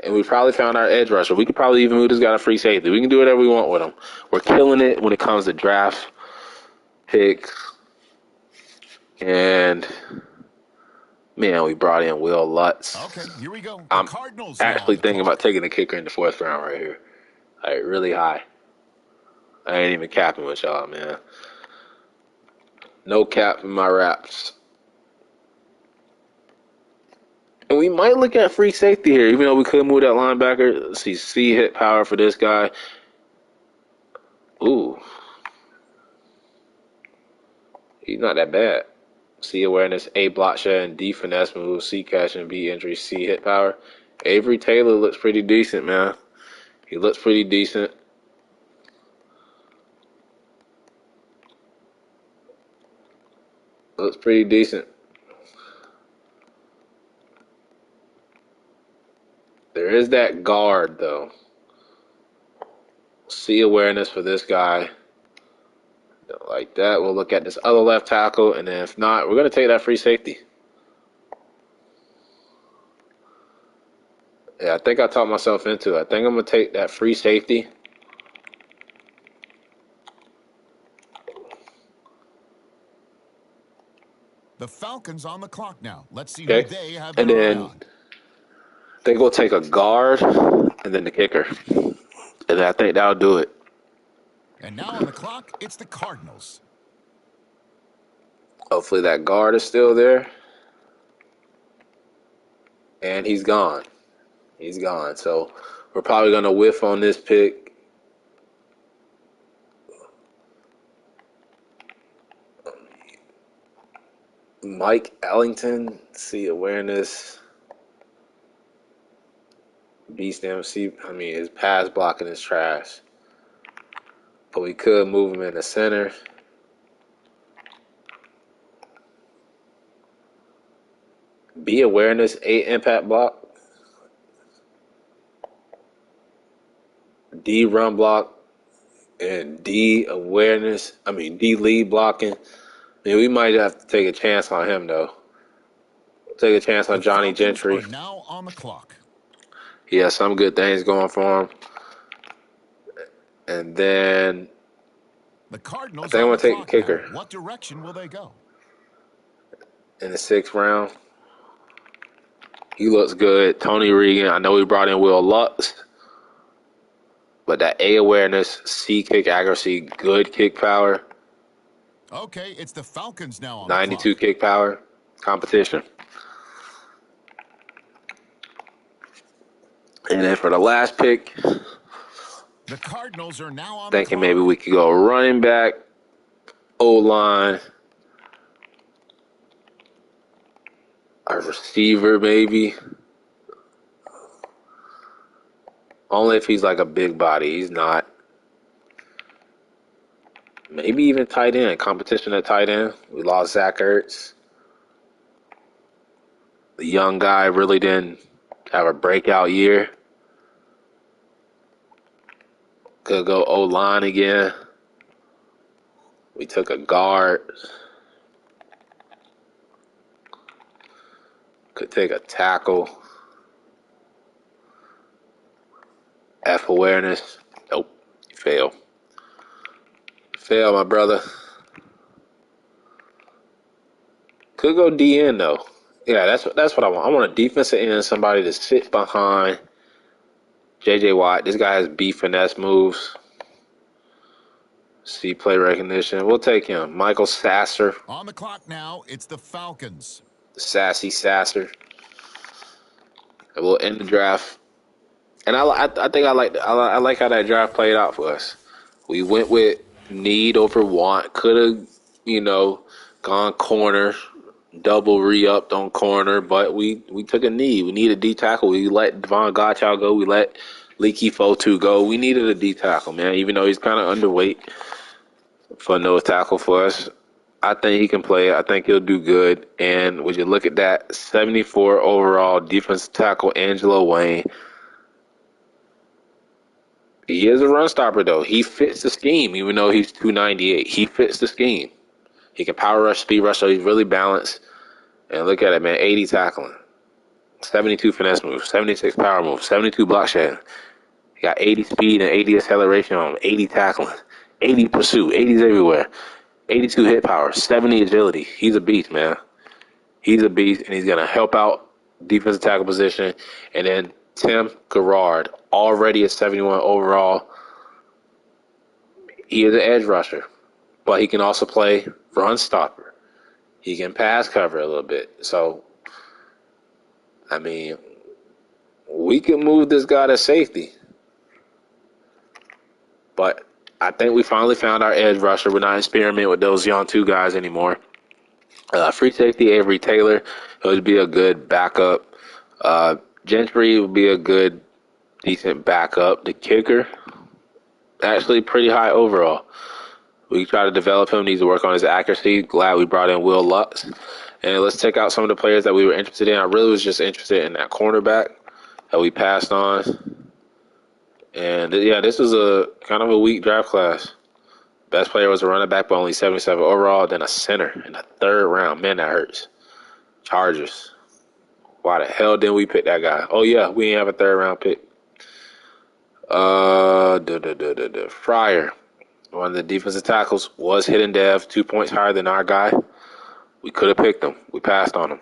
And we probably found our edge rusher. We could probably even move this guy to free safety. We can do whatever we want with him. We're killing it when it comes to draft picks. And, man, we brought in Will Lutz. Okay, here we go. The I'm Cardinals now on actually the thinking about clock. taking the kicker in the fourth round right here. Like, really high. I ain't even capping with y'all, man. No cap in my raps. And we might look at free safety here, even though we could move that linebacker. Let's see, C hit power for this guy. Ooh. He's not that bad. C awareness, A block shed, and D finesse move, C catch and B entry, C hit power. Avery Taylor looks pretty decent, man. He looks pretty decent. Looks pretty decent. There is that guard, though. C awareness for this guy. Like that. We'll look at this other left tackle, and then if not, we're going to take that free safety. Yeah, I think I talked myself into it. I think I'm going to take that free safety. The Falcons on the clock now. Let's see who Okay. they have And their eye then on. I think we'll take a guard and then the kicker. And I think that'll do it. And now on the clock, it's the Cardinals. Hopefully that guard is still there. And he's gone. He's gone. So we're probably going to whiff on this pick. Mike Ellington, C awareness. Beast MC. I mean, his pass blocking is trash. But we could move him in the center. B awareness, A impact block. D run block. And D awareness. D lead blocking. We might have to take a chance on him, though. Take a chance on The Johnny Falcons Gentry. are now on the clock. He has some good things going for him. And then The I Cardinals think I'm on going the to take the clock now. kicker What direction will they go? in the 6th round. He looks good. Tony Regan. I know we brought in Will Lutz. But that A awareness, C kick accuracy, good kick power, Okay, it's the Falcons now on the 92 clock. kick power, competition. And then for the last pick, The Cardinals are now on the thinking maybe clock. we could go running back, O-line, a receiver maybe. Only if he's like a big body. He's not. Maybe even tight end. Competition at tight end. We lost Zach Ertz. The young guy really didn't have a breakout year. Could go O-line again. We took a guard. Could take a tackle. F awareness. Nope. Fail. Fail, my brother. Could go DN though. Yeah, that's what I want. I want a defensive end, somebody to sit behind JJ Watt. This guy has B finesse moves. C play recognition. We'll take him. Michael Sasser. On the clock now, it's the Falcons. Sassy Sasser. And we'll end the draft. And I think I like how that draft played out for us. We went with need over want. Could have, gone corner, double re-upped on corner, but we took a need. We needed a D tackle. We let Devon Gottschall go. We let Leaky Fotu go. We needed a D tackle, man, even though he's kind of underweight. for nose tackle for us. I think he can play. I think he'll do good. And would you look at that 74 overall defensive tackle, Angelo Wayne. He is a run stopper, though. He fits the scheme, even though he's 298. He fits the scheme. He can power rush, speed rush, so he's really balanced. And look at it, man. 80 tackling, 72 finesse moves, 76 power moves, 72 block shedding. He got 80 speed and 80 acceleration on him, 80 tackling, 80 pursuit, 80s everywhere, 82 hit power, 70 agility. He's a beast, man. He's a beast, and he's going to help out defensive tackle position. And then Tim Garrard, already a 71 overall. He is an edge rusher, but he can also play run stopper. He can pass cover a little bit. So, I mean, we can move this guy to safety. But I think we finally found our edge rusher. We're not experimenting with those young two guys anymore. Free safety, Avery Taylor, would be a good backup. Gentry would be a good, decent backup. The kicker, actually pretty high overall. We try to develop him. Needs to work on his accuracy. Glad we brought in Will Lutz. And let's check out some of the players that we were interested in. I really was just interested in that cornerback that we passed on. And, yeah, this was a kind of a weak draft class. Best player was a running back, but only 77 overall. Then a center in the third round. Man, that hurts. Chargers. Why the hell didn't we pick that guy? Oh, yeah, we didn't have a third-round pick. Fryer, one of the defensive tackles, was hidden dev, 2 points higher than our guy. We could have picked him. We passed on him.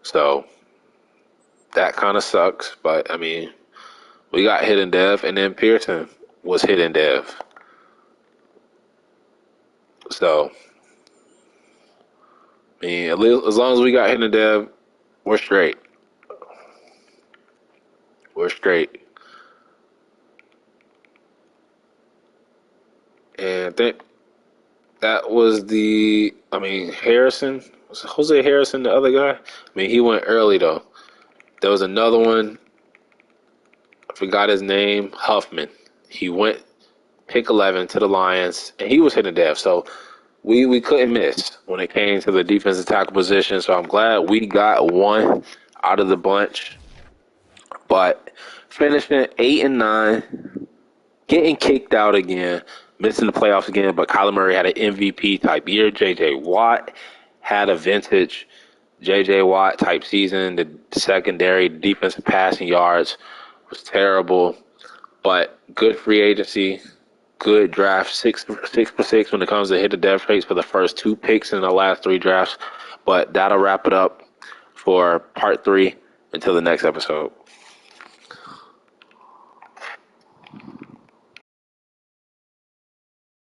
So, that kind of sucks. But, I mean, we got hidden dev, and then Pearson was hidden dev. So, I mean, as long as we got hidden dev, we're straight. We're straight. And I think that was Harrison. Was Jose Harrison the other guy? I mean, he went early, though. There was another one. I forgot his name. Huffman. He went pick 11 to the Lions, and he was hitting dev. So we couldn't miss when it came to the defensive tackle position. So I'm glad we got one out of the bunch. But finishing 8-9, getting kicked out again, missing the playoffs again. But Kyler Murray had an MVP type year. J.J. Watt had a vintage J.J. Watt type season. The secondary defensive passing yards was terrible, but good free agency, good draft, 6 for 6 when it comes to hit the dev rates for the first 2 picks in the last 3 drafts. But that'll wrap it up for part 3 until the next episode.